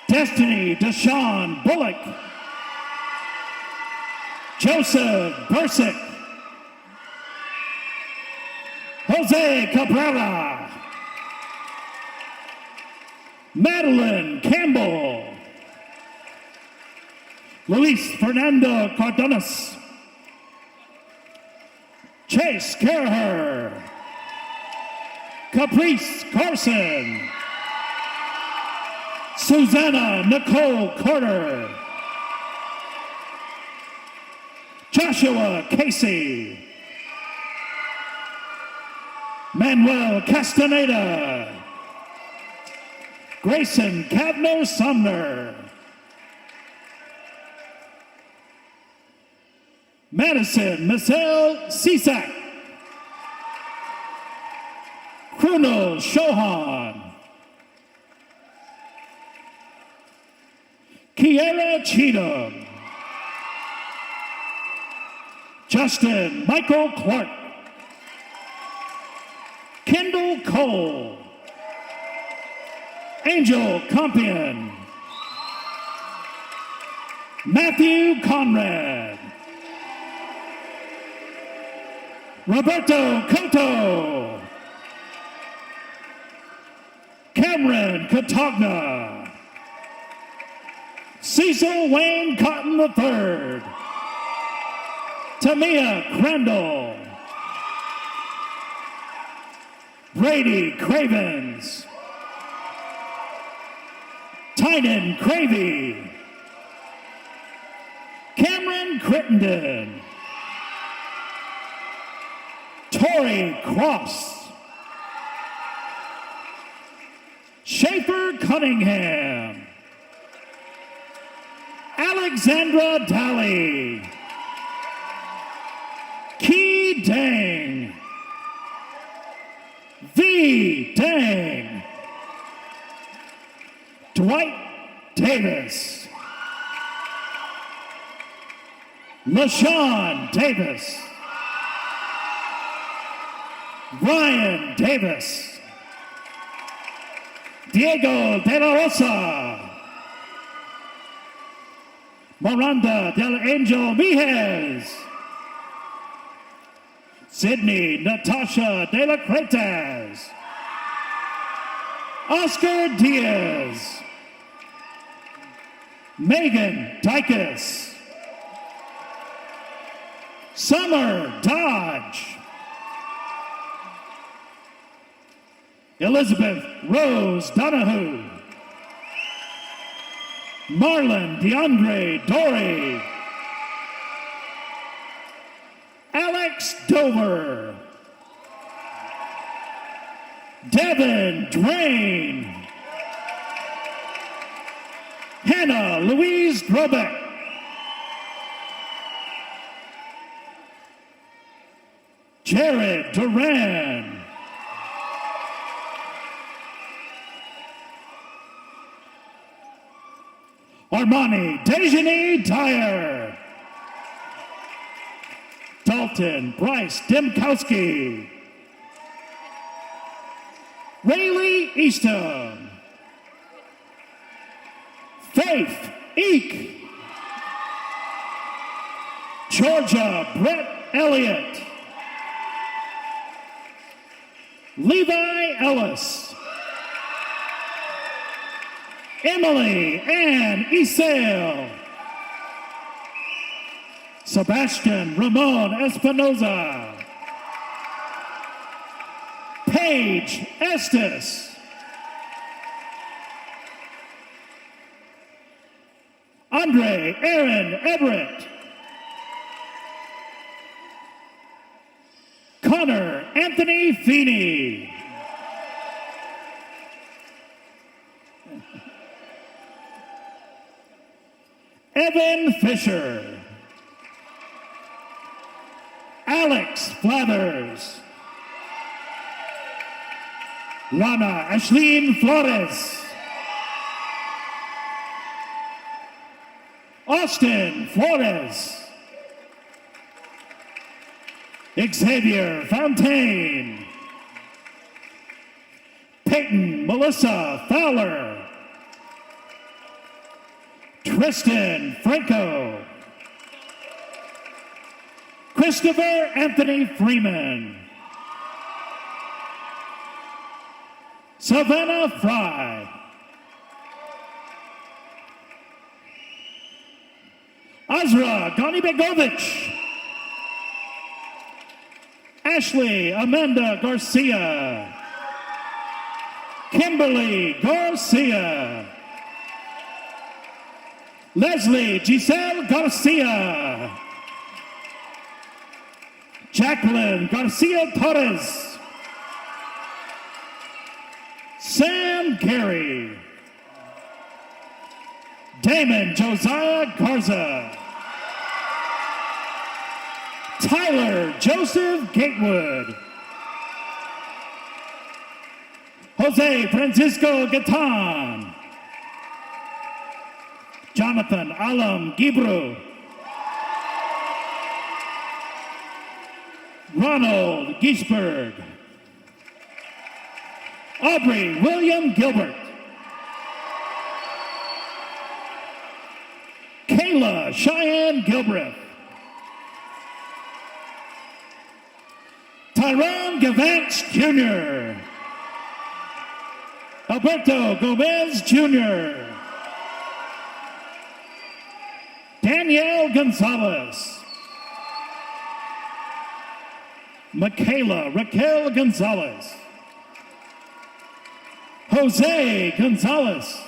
Destiny Deshawn Bullock. Joseph Bursick. Jose Cabrera. Madeline Campbell. Luis Fernando Cardonas. Chase Kerher. Caprice Carson. Susanna Nicole Carter. Joshua Casey. Manuel Castaneda. Grayson Cavno Sumner. Madison Michelle Cisak. Kruno Shohan. Kiera Cheatham. Justin Michael Clark. Kendall Cole. Angel Compion. Matthew Conrad. Roberto Cotto. Cameron Catogna. Cecil Wayne Cotton III. Tamia Crandall. Brady Cravens. Tynan Cravey. Cameron Crittenden. Tori Cross. Schaefer Cunningham. Alexandra Daly. Key Dang. V. Dang. Dwight Davis. LaShawn Davis. Ryan Davis. Diego De La Rosa. Miranda Del Angel Mijes. Sydney Natasha De La Cretas. Oscar Diaz. Megan Dykus. Summer Dodge. Elizabeth Rose Donahue. Marlon DeAndre Dory. Alex Dover. Devin Drain. Hannah Louise Grobeck. Jared Duran. Armani Dejani Dyer. Dalton Bryce Dimkowski. Rayleigh Easton. Faith Eek. Georgia Brett Elliott. Levi Ellis. Emily Ann Isale. Sebastian Ramon Espinoza. Paige Estes. Andre Aaron Everett. Connor Anthony Feeney. Evan Fisher. Alex Flathers. Lana Ashleen Flores. Austin Flores. Xavier Fontaine. Peyton Melissa Fowler. Tristan Franco. Christopher Anthony Freeman. Savannah Fry. Azra Ganibegovich. Ashley Amanda Garcia. Kimberly Garcia. Leslie Giselle Garcia. Jacqueline Garcia Torres. Sam Gary. Damon Josiah Garza. Tyler Joseph Gatewood. Jose Francisco Gatan. Jonathan Alam Gibru. Ronald Giesberg. Aubrey William Gilbert. Kayla Cheyenne Gilbreth. Tyrone Gavance Jr. Alberto Gomez Jr. Danielle Gonzalez. Michaela Raquel Gonzalez. Jose Gonzalez.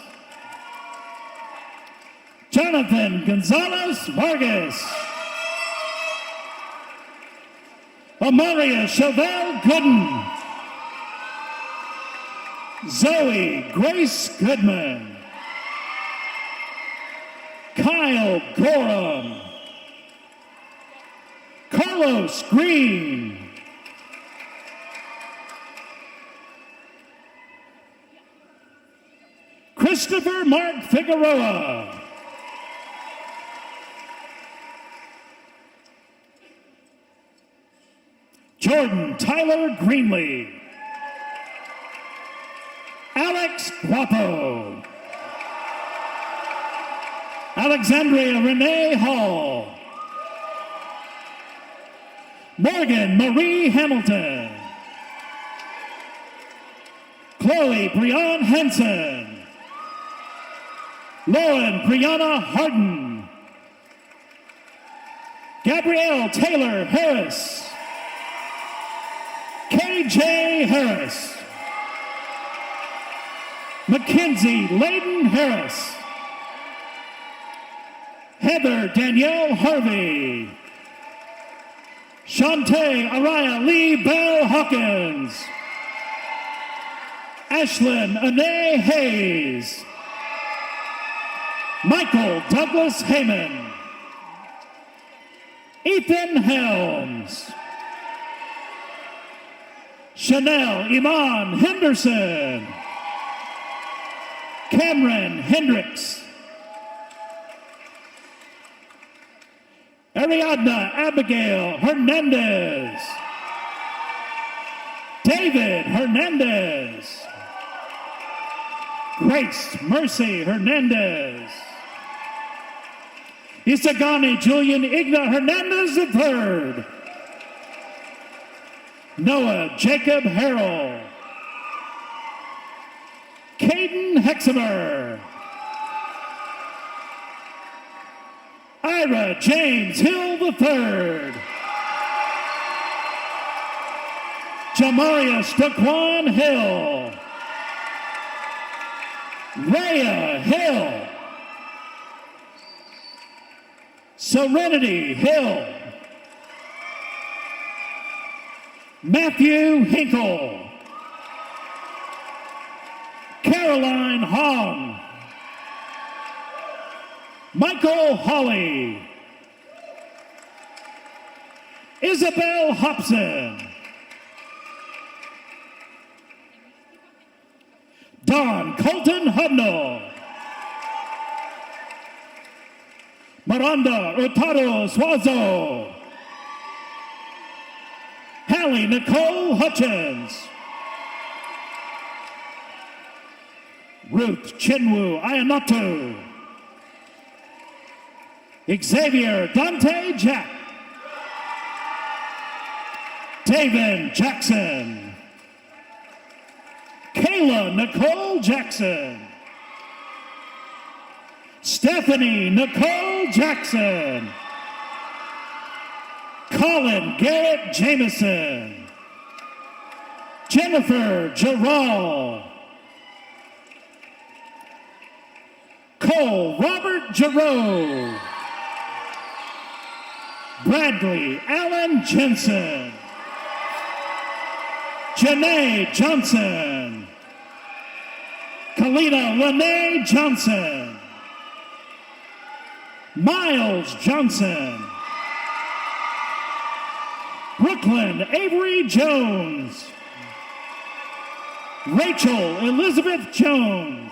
Jonathan Gonzalez Vargas. Amaria Chevelle Gooden. Zoe Grace Goodman. Kyle Gorham. Carlos Green. Christopher Mark Figueroa. Jordan Tyler Greenlee. Alex Guapo. Alexandria Renee Hall. Morgan Marie Hamilton. Chloe Brianne Henson. Lauren Brianna Harden. Gabrielle Taylor Harris. KJ Harris. Mackenzie Layden Harris. Heather Danielle Harvey. Shantae Araya Lee Bell Hawkins. Ashlyn Anae Hayes. Michael Douglas Heyman. Ethan Helms. Chanel Iman Henderson. Cameron Hendricks. Ariadna Abigail Hernandez. David Hernandez. Grace Mercy Hernandez. Isagani Julian Igna Hernandez III. Noah Jacob Harrell. Caden Hexamer. Ira James Hill III. Jamarius Daquan Hill. Rhea Hill. Serenity Hill. Matthew Hinkle. Caroline Hong. Michael Hawley. Isabel Hobson. Don Colton Hudnall. Miranda Hurtado Suazo. Hallie Nicole Hutchins. Ruth Chinwu Ayanotu. Xavier Dante Jack. David Jackson. Kayla Nicole Jackson. Stephanie Nicole Jackson. Colin Garrett Jameson. Jennifer Gerald. Cole Robert Giroux. Bradley Allen Jensen. Janae Johnson. Kalina Lene Johnson. Miles Johnson. Brooklyn Avery Jones. Rachel Elizabeth Jones.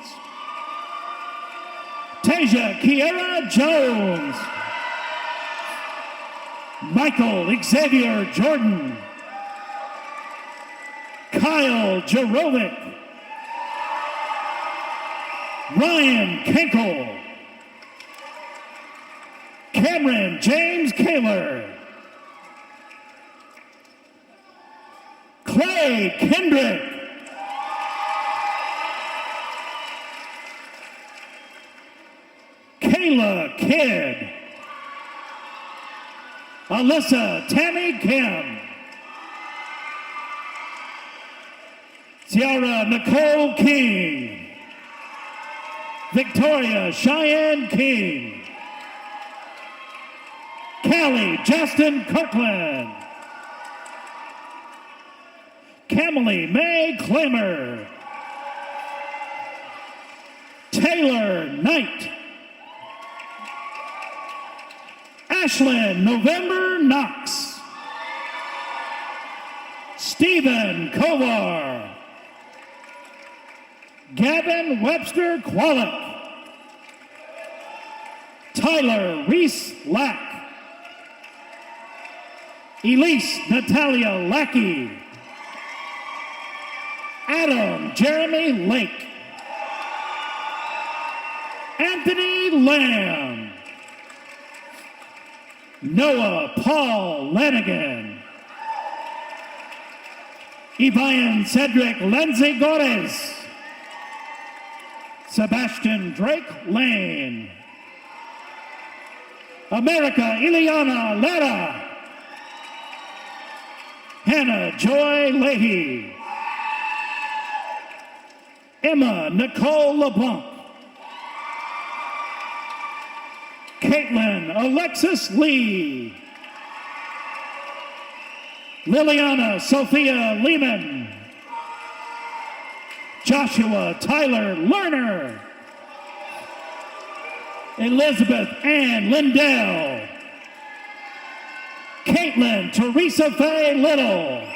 Tasia Kiera Jones. Michael Xavier Jordan. Kyle Jarovic. Ryan Kenkel. Cameron James Kaler. Clay Kendrick. Kayla Kidd. Alyssa Tammy Kim. Ciara Nicole King. Victoria Cheyenne King. Callie Justin Kirkland. Camille May Clamer. Taylor Knight. Ashlyn November Knox. Stephen Kovar. Gavin Webster Qualick. Tyler Reese Lack. Elise Natalia Lackey. Adam Jeremy Lake. Anthony Lamb. Noah Paul Lanigan. Ivan Cedric Lindsay Gores. Sebastian Drake Lane. America Ileana Lara. Hannah Joy Leahy. Emma Nicole LeBlanc. Caitlin Alexis Lee. Liliana Sophia Lehman. Joshua Tyler Lerner. Elizabeth Ann Lindell. Caitlin Teresa Faye Little.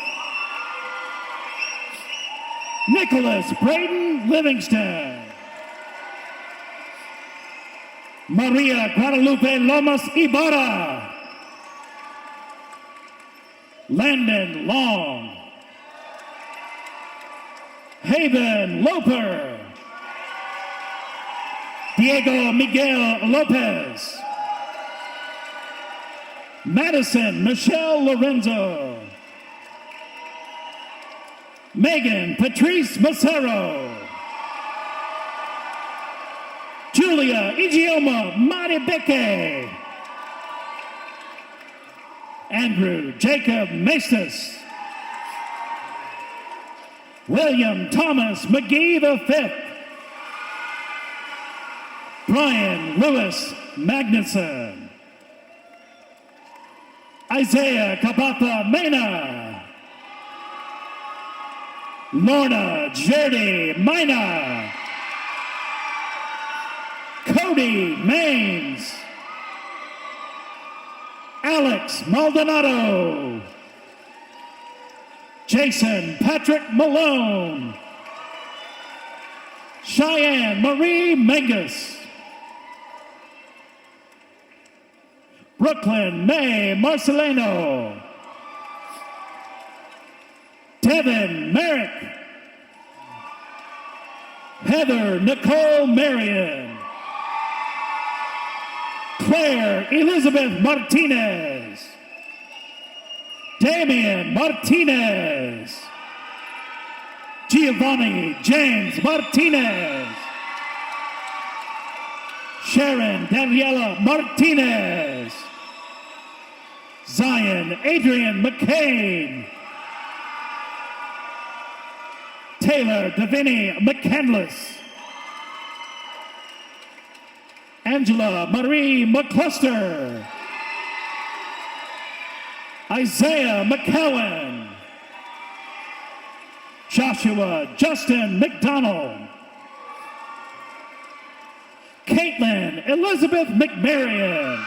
Nicholas Braden Livingston. Maria Guadalupe Lomas Ibarra. Landon Long. Haven Loper. Diego Miguel Lopez. Madison Michelle Lorenzo. Megan Patrice Macero. Julia Igioma Maribeke. Andrew Jacob Mestis. William Thomas McGee V. Brian Lewis Magnuson. Isaiah Kabata Mena. Lorna Jerdy Mina. Cody Maines. Alex Maldonado. Jason Patrick Malone. Cheyenne Marie Mengus. Brooklyn May Marcelino. Devin Merrick. Heather Nicole Marion. Claire Elizabeth Martinez. Damian Martinez. Giovanni James Martinez. Sharon Daniela Martinez. Zion Adrian McCain. Taylor Davini McCandless. Angela Marie McCluster. Isaiah McCowan. Joshua Justin McDonald. Caitlin Elizabeth McMarion.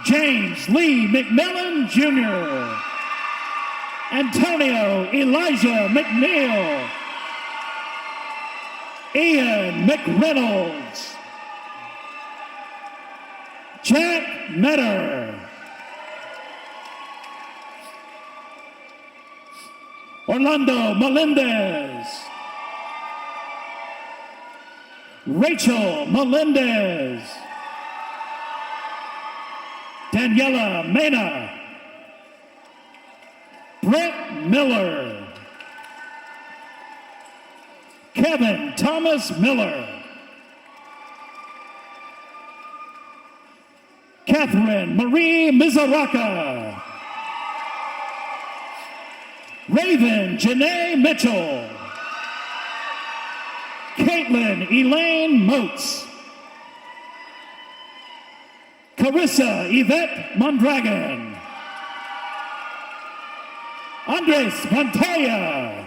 James Lee McMillan Jr. Antonio Elijah McNeil. Ian McReynolds. Jack Metter. Orlando Melendez. Rachel Melendez. Daniela Mena. Brett Miller. Kevin Thomas Miller. Catherine Marie Mizaraka. Raven Janae Mitchell. Caitlin Elaine Moats. Carissa Yvette Mondragon. Andres Montoya.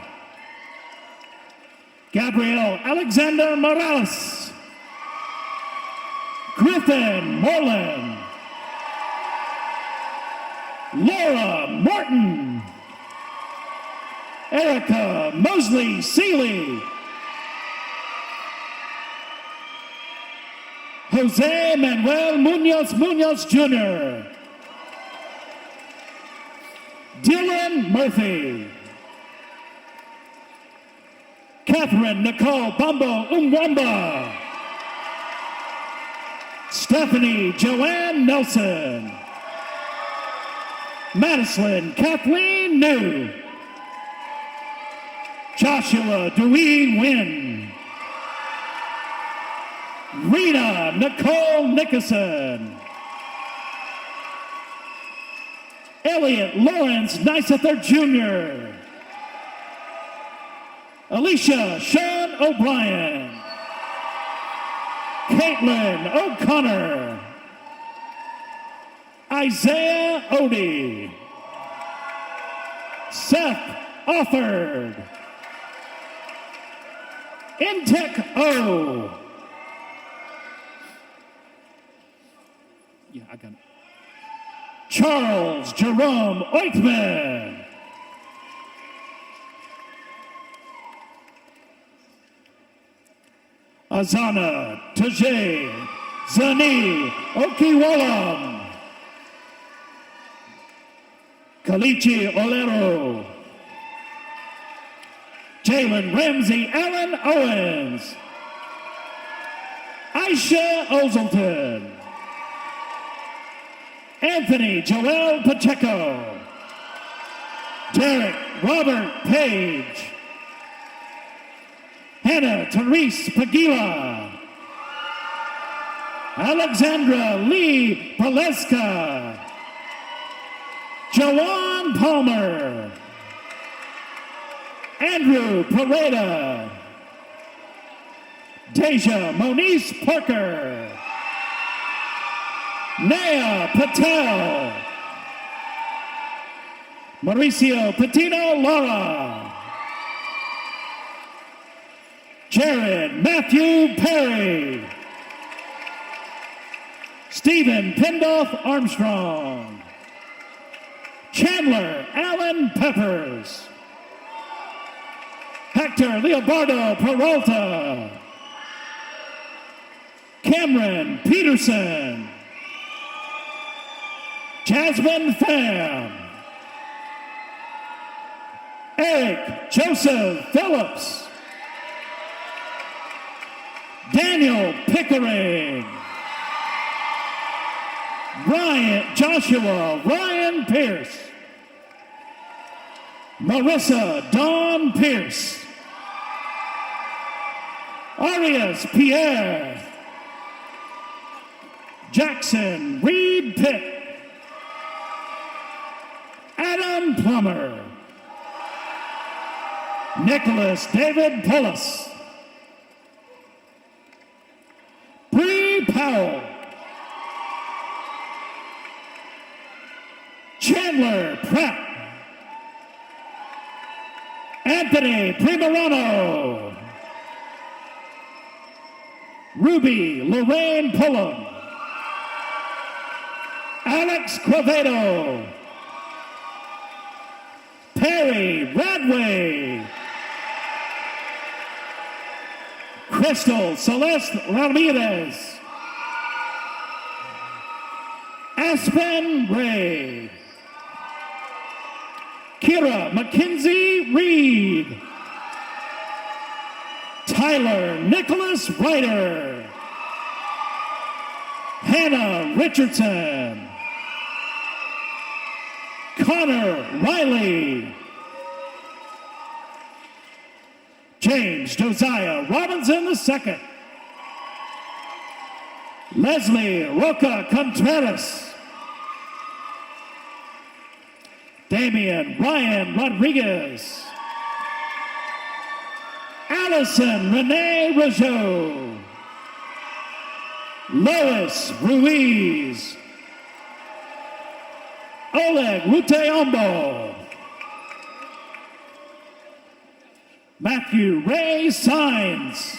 Gabriel Alexander Morales. Griffin Moreland. Laura Morton. Erica Mosley Seeley. Jose Manuel Munoz Jr. Dylan Murphy. Catherine Nicole Bumbo Umwamba. Stephanie Joanne Nelson. Madison Kathleen New. Joshua Dewey Wynn. Rena Nicole Nickerson. Elliot Lawrence Nisether Jr. Alicia Sean O'Brien. Caitlin O'Connor. Isaiah Odie. Seth Offord. Intech O. Yeah, I got it. Charles Jerome Oitman. Azana Tajay Zani Okiwalam. Kalichi Olero. Jalen Ramsey Allen Owens. Aisha Ozelton. Anthony Joel Pacheco. Derek Robert Page. Hannah Therese Pagila. Alexandra Lee Paleska. Joanne Palmer. Andrew Pareda. Deja Moniz Parker. Naya Patel. Mauricio Patino Lara. Jared Matthew Perry. Stephen Pendolph Armstrong. Chandler Allen Peppers. Hector Leobardo Peralta. Cameron Peterson. Jasmine Pham. Eric Joseph Phillips. Daniel Pickering. Joshua Ryan Pierce. Marissa Dawn Pierce. Arias Pierre. Jackson Reed Pitt. Adam Plummer. Nicholas David Pullis. Bree Powell. Chandler Pratt. Anthony Primerano. Ruby Lorraine Pullum. Alex Quevedo. Perry Radway. Crystal Celeste Ramirez. Aspen Ray. Kira Mackenzie Reed. Tyler Nicholas Ryder. Hannah Richardson. Connor Riley. James Josiah Robinson II. Leslie Roca Contreras. Damian Ryan Rodriguez. Allison Renee Rougeau. Lois Ruiz. Oleg Ruteombo. Matthew Ray Sines.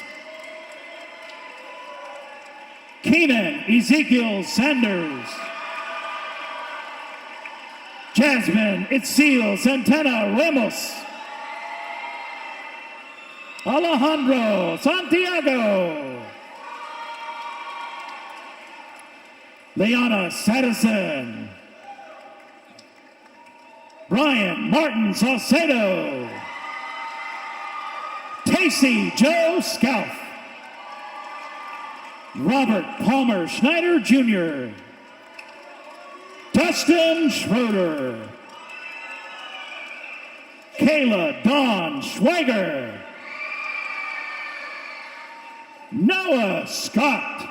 Keenan Ezekiel Sanders. Jasmine Itziel Santana Ramos. Alejandro Santiago. Leona Sadison. Brian Martin Saucedo. Casey Joe Scalf. Robert Palmer Schneider Jr. Dustin Schroeder. Kayla Dawn Schweiger. Noah Scott.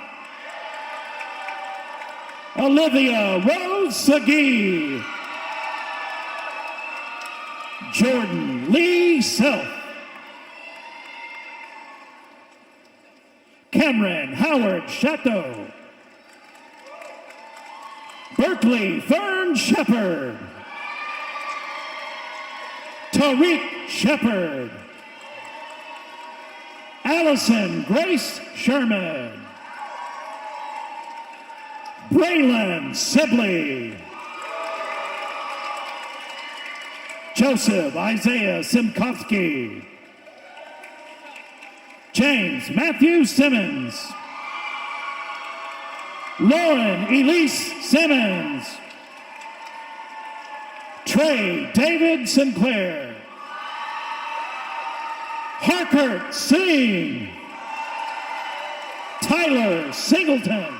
Olivia Rose Segee. Jordan Lee Self. Cameron Howard Chateau. Berkeley Fern Shepard. Tariq Shepard. Allison Grace Sherman. Braylon Sibley. Joseph Isaiah Simkovsky. James Matthew Simmons. Lauren Elise Simmons. Trey David Sinclair. Harkert Singh. Tyler Singleton.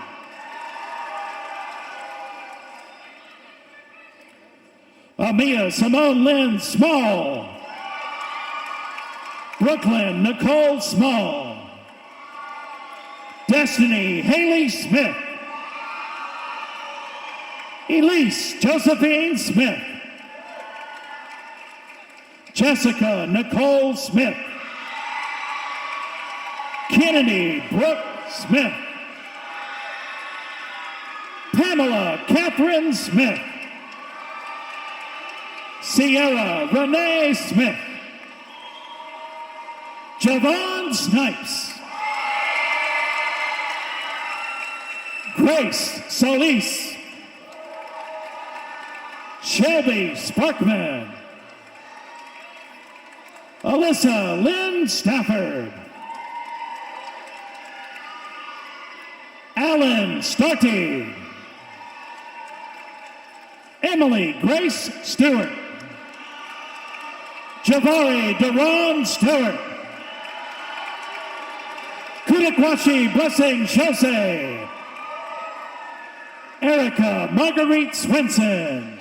Amia Simone Lynn Small. Brooklyn Nicole Small. Destiny Haley Smith. Elise Josephine Smith. Jessica Nicole Smith. Kennedy Brooke Smith. Pamela Catherine Smith. Sierra Renee Smith. Javon Snipes. Grace Solis. Shelby Sparkman. Alyssa Lynn Stafford. Alan Starty. Emily Grace Stewart. Javari Deron Stewart. Kudakwashi Blessing Jose. Erica Marguerite Swenson.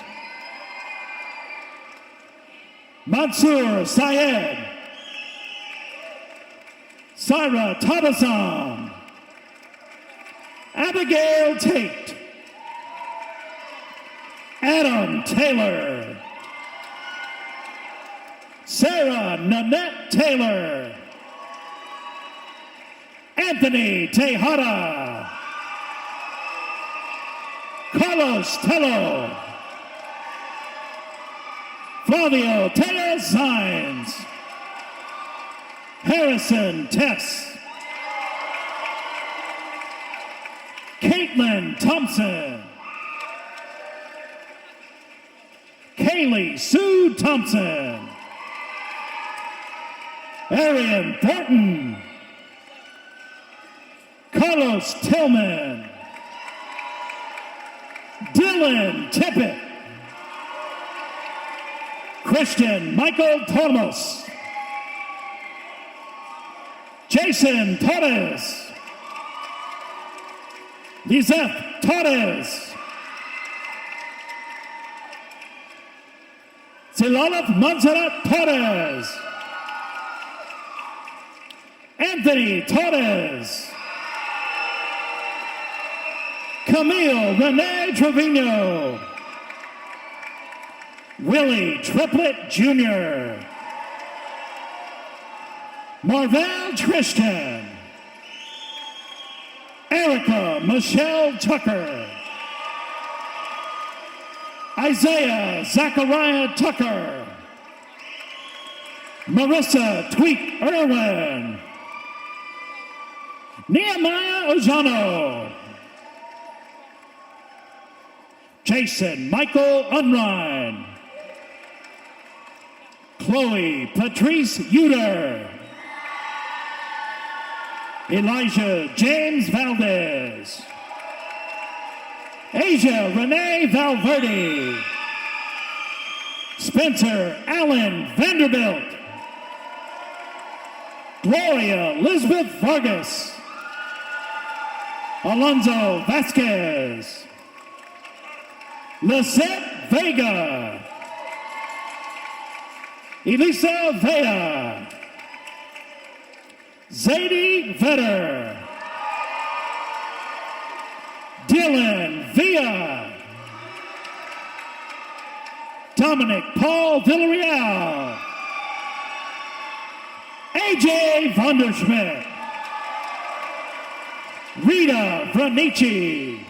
Mansoor Syed. Syra Tabasam. Abigail Tate. Adam Taylor. Sarah Nanette Taylor. Anthony Tejada. Carlos Tello. Flavio Tejas Zines. Harrison Tess. Caitlin Thompson. Kaylee Sue Thompson. Arian Thornton. Carlos Tillman. Dylan Tippett. Christian Michael Tormos. Jason Torres. Lizeth Torres. Silalaf Montserrat Torres. Anthony Torres. Camille Renee Trevino. Willie Triplett Jr. Marvell Tristan. Erica Michelle Tucker. Isaiah Zachariah Tucker. Marissa Tweet Irwin. Nehemiah Ojano. Jason Michael Unrein. Chloe Patrice Uter. Elijah James Valdez. Asia Renee Valverde. Spencer Allen Vanderbilt. Gloria Elizabeth Vargas. Alonzo Vasquez. Lisette Vega. Elisa Vea. Zadie Vetter. Dylan Villa. Dominic Paul Villarreal. AJ Vonderschmidt. Rita Vranici.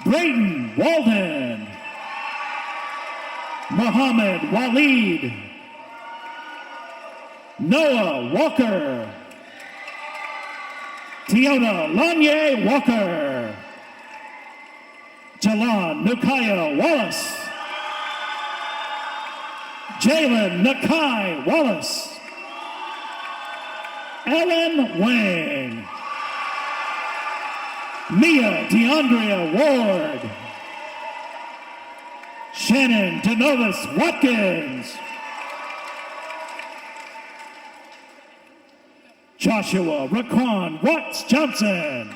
Brayden Walden. Muhammad Waleed. Noah Walker. Tiona Lanye Walker. Jalan Nukaya Wallace. Jalen Nakai Wallace. Ellen Wang. Mia DeAndrea Ward. Shannon Denovis Watkins. Joshua Raquan Watts Johnson.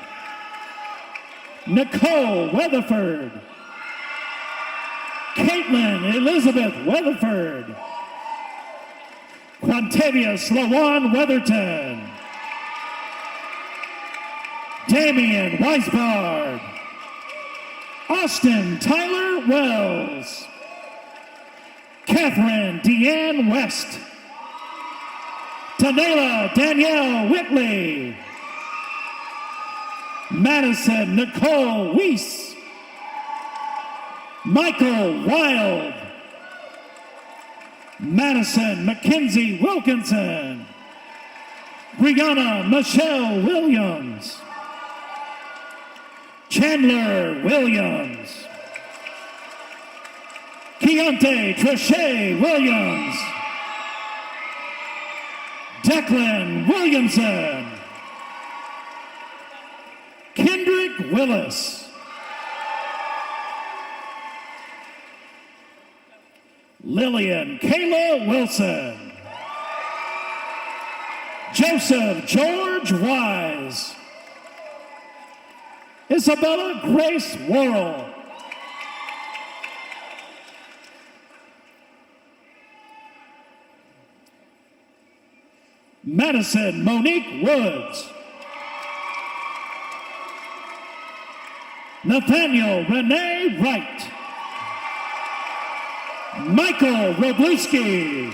Nicole Weatherford. Caitlin Elizabeth Weatherford. Quantavia Sloan Weatherton. Damian Weisbard. Austin Tyler Wells. Catherine Deanne West. Tanela Danielle Whitley. Madison Nicole Weiss. Michael Wild. Madison Mackenzie Wilkinson. Brianna Michelle Williams. Chandler Williams. Keontae Treshay Williams. Declan Williamson. Kendrick Willis. Lillian Kayla Wilson. Joseph George Wise. Isabella Grace Worrell. Madison Monique Woods. Nathaniel Renee Wright. Michael Robluski.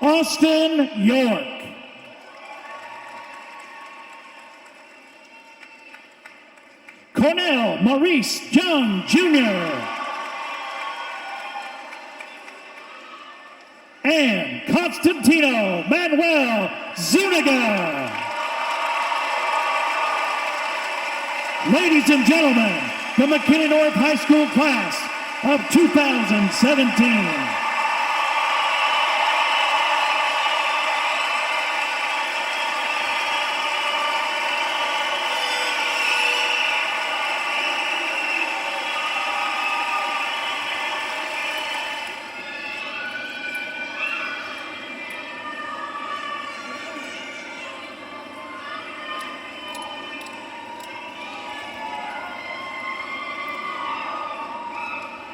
Austin York. Cornell Maurice Young, Jr. And Constantino Manuel Zuniga. Ladies and gentlemen, the McKinney North High School class of 2017.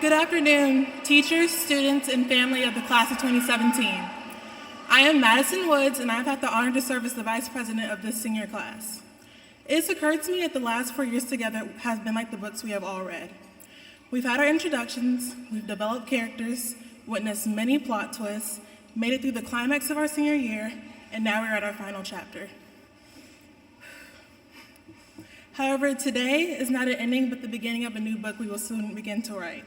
Good afternoon, teachers, students, and family of the class of 2017. I am Madison Woods, and I've had the honor to serve as the vice president of this senior class. It's occurred to me that the last 4 years together has been like the books we have all read. We've had our introductions, we've developed characters, witnessed many plot twists, made it through the climax of our senior year, and now we're at our final chapter. However, today is not an ending, but the beginning of a new book we will soon begin to write.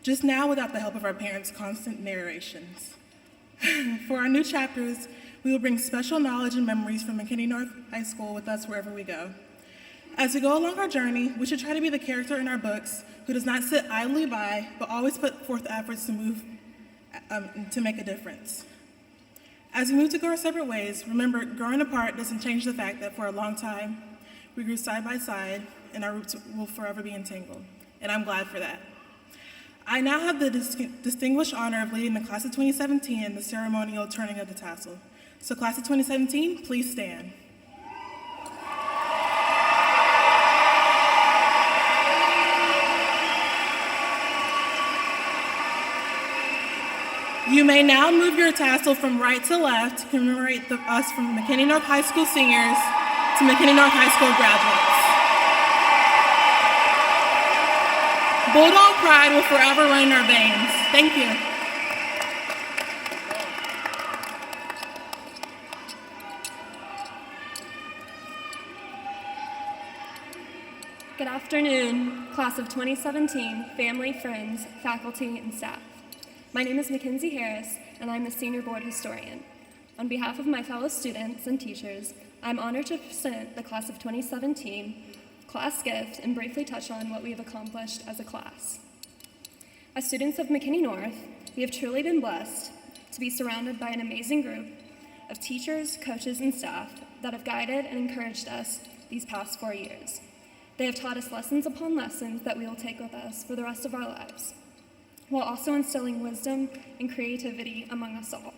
Just now without the help of our parents' constant narrations. For our new chapters, we will bring special knowledge and memories from McKinney North High School with us wherever we go. As we go along our journey, we should try to be the character in our books who does not sit idly by, but always put forth efforts to to make a difference. As we move to go our separate ways, remember, growing apart doesn't change the fact that for a long time, we grew side by side, and our roots will forever be entangled. And I'm glad for that. I now have the distinguished honor of leading the class of 2017 in the ceremonial turning of the tassel. So class of 2017, please stand. You may now move your tassel from right to left to commemorate us from McKinney North High School seniors to McKinney North High School graduates. Bulldog pride will forever run in our veins. Thank you. Good afternoon, class of 2017, family, friends, faculty, and staff. My name is Mackenzie Harris, and I'm the senior board historian. On behalf of my fellow students and teachers, I'm honored to present the class of 2017 class gift and briefly touch on what we have accomplished as a class. As students of McKinney North, we have truly been blessed to be surrounded by an amazing group of teachers, coaches, and staff that have guided and encouraged us these past 4 years. They have taught us lessons upon lessons that we will take with us for the rest of our lives, while also instilling wisdom and creativity among us all.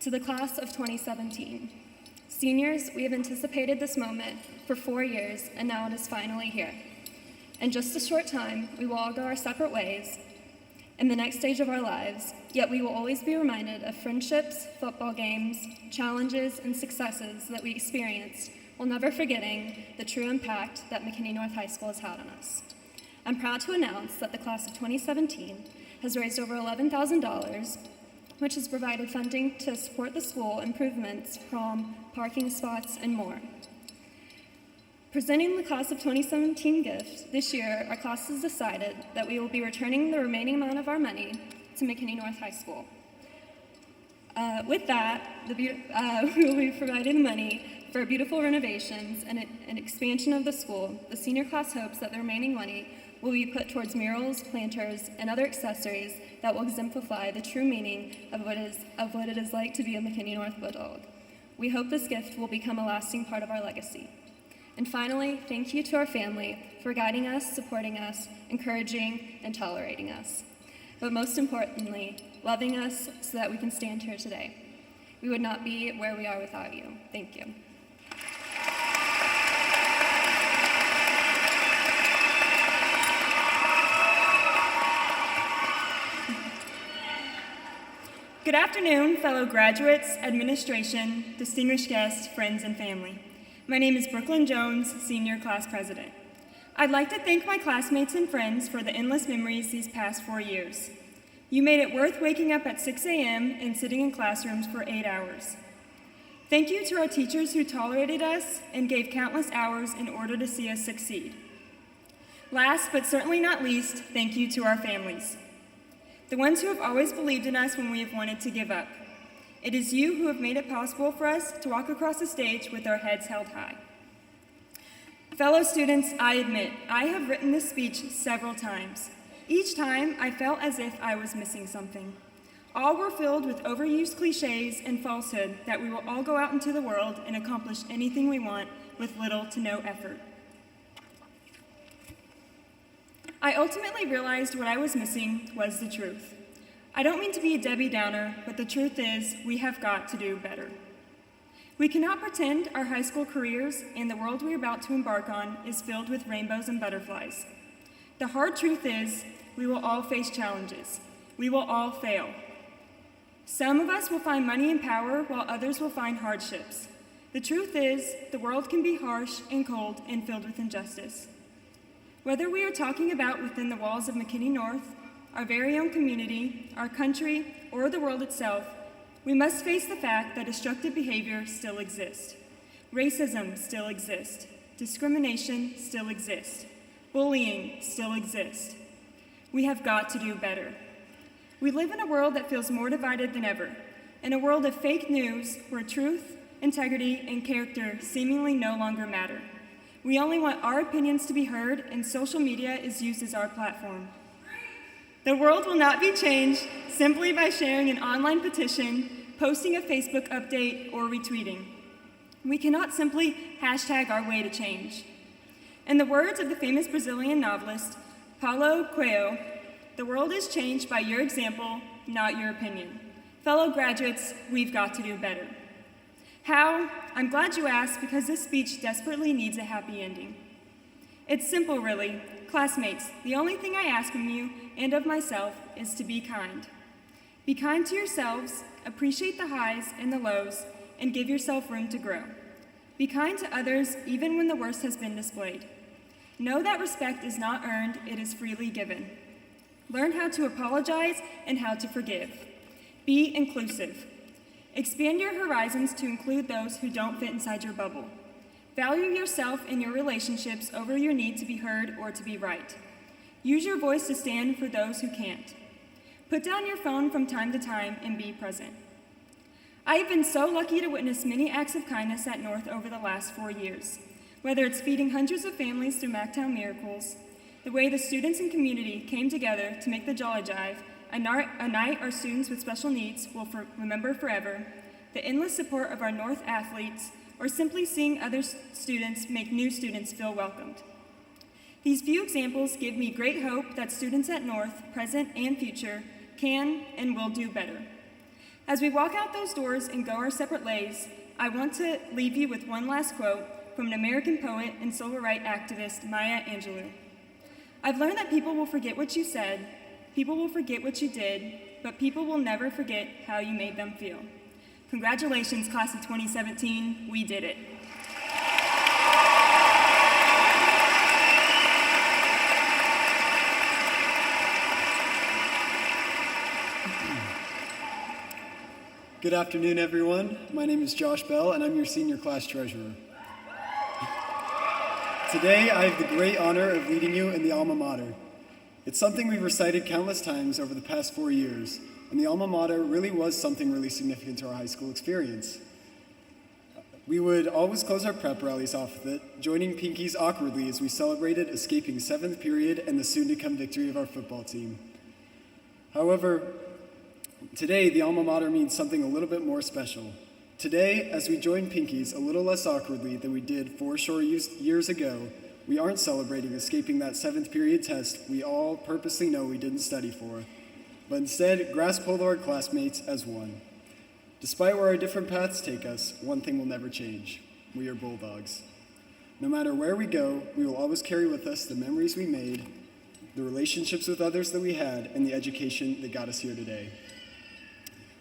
To the class of 2017, seniors, we have anticipated this moment for 4 years, and now it is finally here. In just a short time, we will all go our separate ways in the next stage of our lives, yet we will always be reminded of friendships, football games, challenges, and successes that we experienced, while never forgetting the true impact that McKinney North High School has had on us. I'm proud to announce that the class of 2017 has raised over $11,000, which has provided funding to support the school improvements from parking spots and more. Presenting the class of 2017 gift, this year our class has decided that we will be returning the remaining amount of our money to McKinney North High School. With that, we will be providing the money for beautiful renovations and an expansion of the school. The senior class hopes that the remaining money will be put towards murals, planters, and other accessories that will exemplify the true meaning of what it is like to be a McKinney North Bulldog. We hope this gift will become a lasting part of our legacy. And finally, thank you to our family for guiding us, supporting us, encouraging, and tolerating us. But most importantly, loving us so that we can stand here today. We would not be where we are without you. Thank you. Good afternoon, fellow graduates, administration, distinguished guests, friends, and family. My name is Brooklyn Jones, Senior Class President. I'd like to thank my classmates and friends for the endless memories these past 4 years. You made it worth waking up at 6 a.m. and sitting in classrooms for 8 hours. Thank you to our teachers who tolerated us and gave countless hours in order to see us succeed. Last but certainly not least, thank you to our families, the ones who have always believed in us when we have wanted to give up. It is you who have made it possible for us to walk across the stage with our heads held high. Fellow students, I admit, I have written this speech several times. Each time, I felt as if I was missing something. All were filled with overused cliches and falsehood that we will all go out into the world and accomplish anything we want with little to no effort. I ultimately realized what I was missing was the truth. I don't mean to be a Debbie Downer, but the truth is we have got to do better. We cannot pretend our high school careers and the world we are about to embark on is filled with rainbows and butterflies. The hard truth is we will all face challenges. We will all fail. Some of us will find money and power while others will find hardships. The truth is the world can be harsh and cold and filled with injustice. Whether we are talking about within the walls of McKinney North, our very own community, our country, or the world itself, we must face the fact that destructive behavior still exists. Racism still exists. Discrimination still exists. Bullying still exists. We have got to do better. We live in a world that feels more divided than ever, in a world of fake news where truth, integrity, and character seemingly no longer matter. We only want our opinions to be heard, and social media is used as our platform. The world will not be changed simply by sharing an online petition, posting a Facebook update, or retweeting. We cannot simply hashtag our way to change. In the words of the famous Brazilian novelist, Paulo Coelho, the world is changed by your example, not your opinion. Fellow graduates, we've got to do better. How? I'm glad you asked because this speech desperately needs a happy ending. It's simple, really. Classmates, the only thing I ask from you and of myself is to be kind. Be kind to yourselves, appreciate the highs and the lows, and give yourself room to grow. Be kind to others even when the worst has been displayed. Know that respect is not earned, it is freely given. Learn how to apologize and how to forgive. Be inclusive. Expand your horizons to include those who don't fit inside your bubble. Value yourself and your relationships over your need to be heard or to be right. Use your voice to stand for those who can't. Put down your phone from time to time and be present. I have been so lucky to witness many acts of kindness at North over the last 4 years. Whether it's feeding hundreds of families through Mactown Miracles, the way the students and community came together to make the Jolly Jive, a night our students with special needs will remember forever, the endless support of our North athletes, or simply seeing other students make new students feel welcomed. These few examples give me great hope that students at North, present and future, can and will do better. As we walk out those doors and go our separate ways, I want to leave you with one last quote from an American poet and civil rights activist, Maya Angelou. I've learned that people will forget what you said, people will forget what you did, but people will never forget how you made them feel. Congratulations, class of 2017, we did it. Good afternoon, everyone. My name is Josh Bell, and I'm your senior class treasurer. Today, I have the great honor of leading you in the alma mater. It's something we've recited countless times over the past 4 years, and the alma mater really was something really significant to our high school experience. We would always close our prep rallies off with it, joining Pinkies awkwardly as we celebrated escaping 7th period and the soon-to-come victory of our football team. However, today, the alma mater means something a little bit more special. Today, as we join Pinkies a little less awkwardly than we did 4 short years ago, we aren't celebrating escaping that 7th period test we all purposely know we didn't study for, but instead grasp hold of our classmates as one. Despite where our different paths take us, one thing will never change. We are Bulldogs. No matter where we go, we will always carry with us the memories we made, the relationships with others that we had, and the education that got us here today.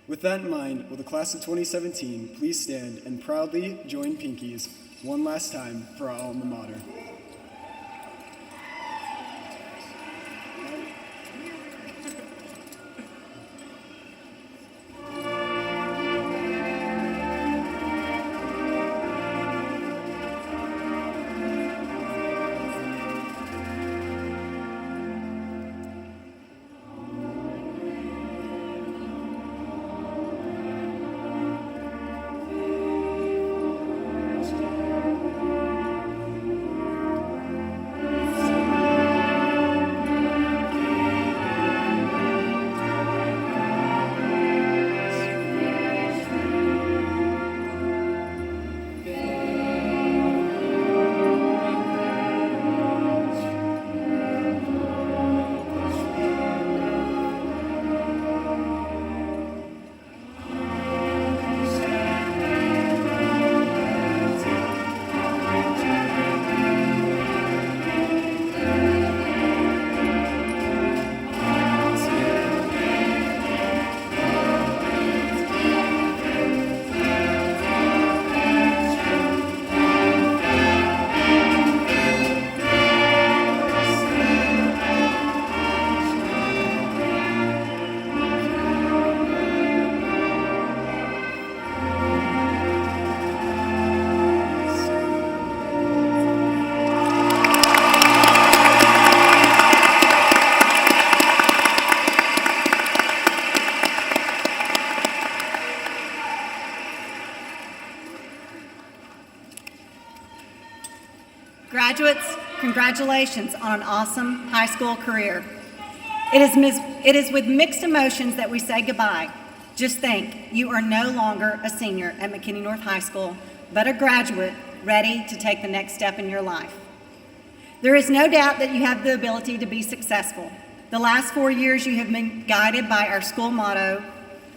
With that in mind, will the class of 2017 please stand and proudly join pinkies one last time for our alma mater. Graduates, congratulations on an awesome high school career. It is with mixed emotions that we say goodbye. Just think, you are no longer a senior at McKinney North High School, but a graduate ready to take the next step in your life. There is no doubt that you have the ability to be successful. The last 4 years you have been guided by our school motto,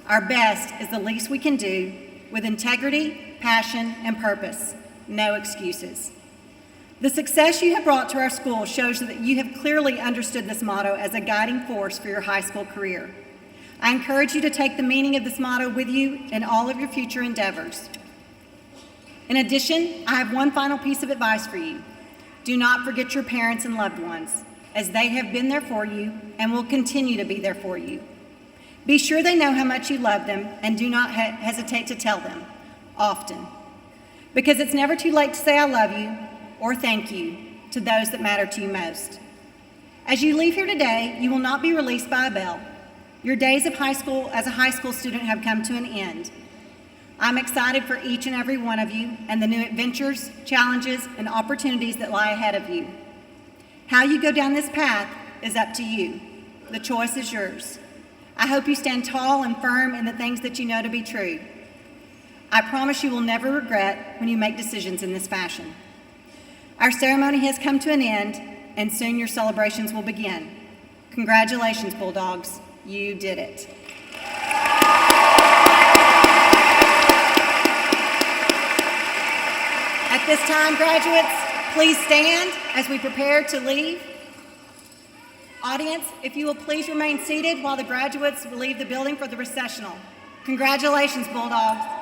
our best is the least we can do, with integrity, passion, and purpose. No excuses. The success you have brought to our school shows that you have clearly understood this motto as a guiding force for your high school career. I encourage you to take the meaning of this motto with you in all of your future endeavors. In addition, I have one final piece of advice for you. Do not forget your parents and loved ones, as they have been there for you and will continue to be there for you. Be sure they know how much you love them and do not hesitate to tell them, often. Because it's never too late to say I love you or thank you to those that matter to you most. As you leave here today, you will not be released by a bell. Your days of high school as a high school student have come to an end. I'm excited for each and every one of you and the new adventures, challenges, and opportunities that lie ahead of you. How you go down this path is up to you. The choice is yours. I hope you stand tall and firm in the things that you know to be true. I promise you will never regret when you make decisions in this fashion. Our ceremony has come to an end, and soon your celebrations will begin. Congratulations, Bulldogs. You did it. At this time, graduates, please stand as we prepare to leave. Audience, if you will please remain seated while the graduates leave the building for the recessional. Congratulations, Bulldogs.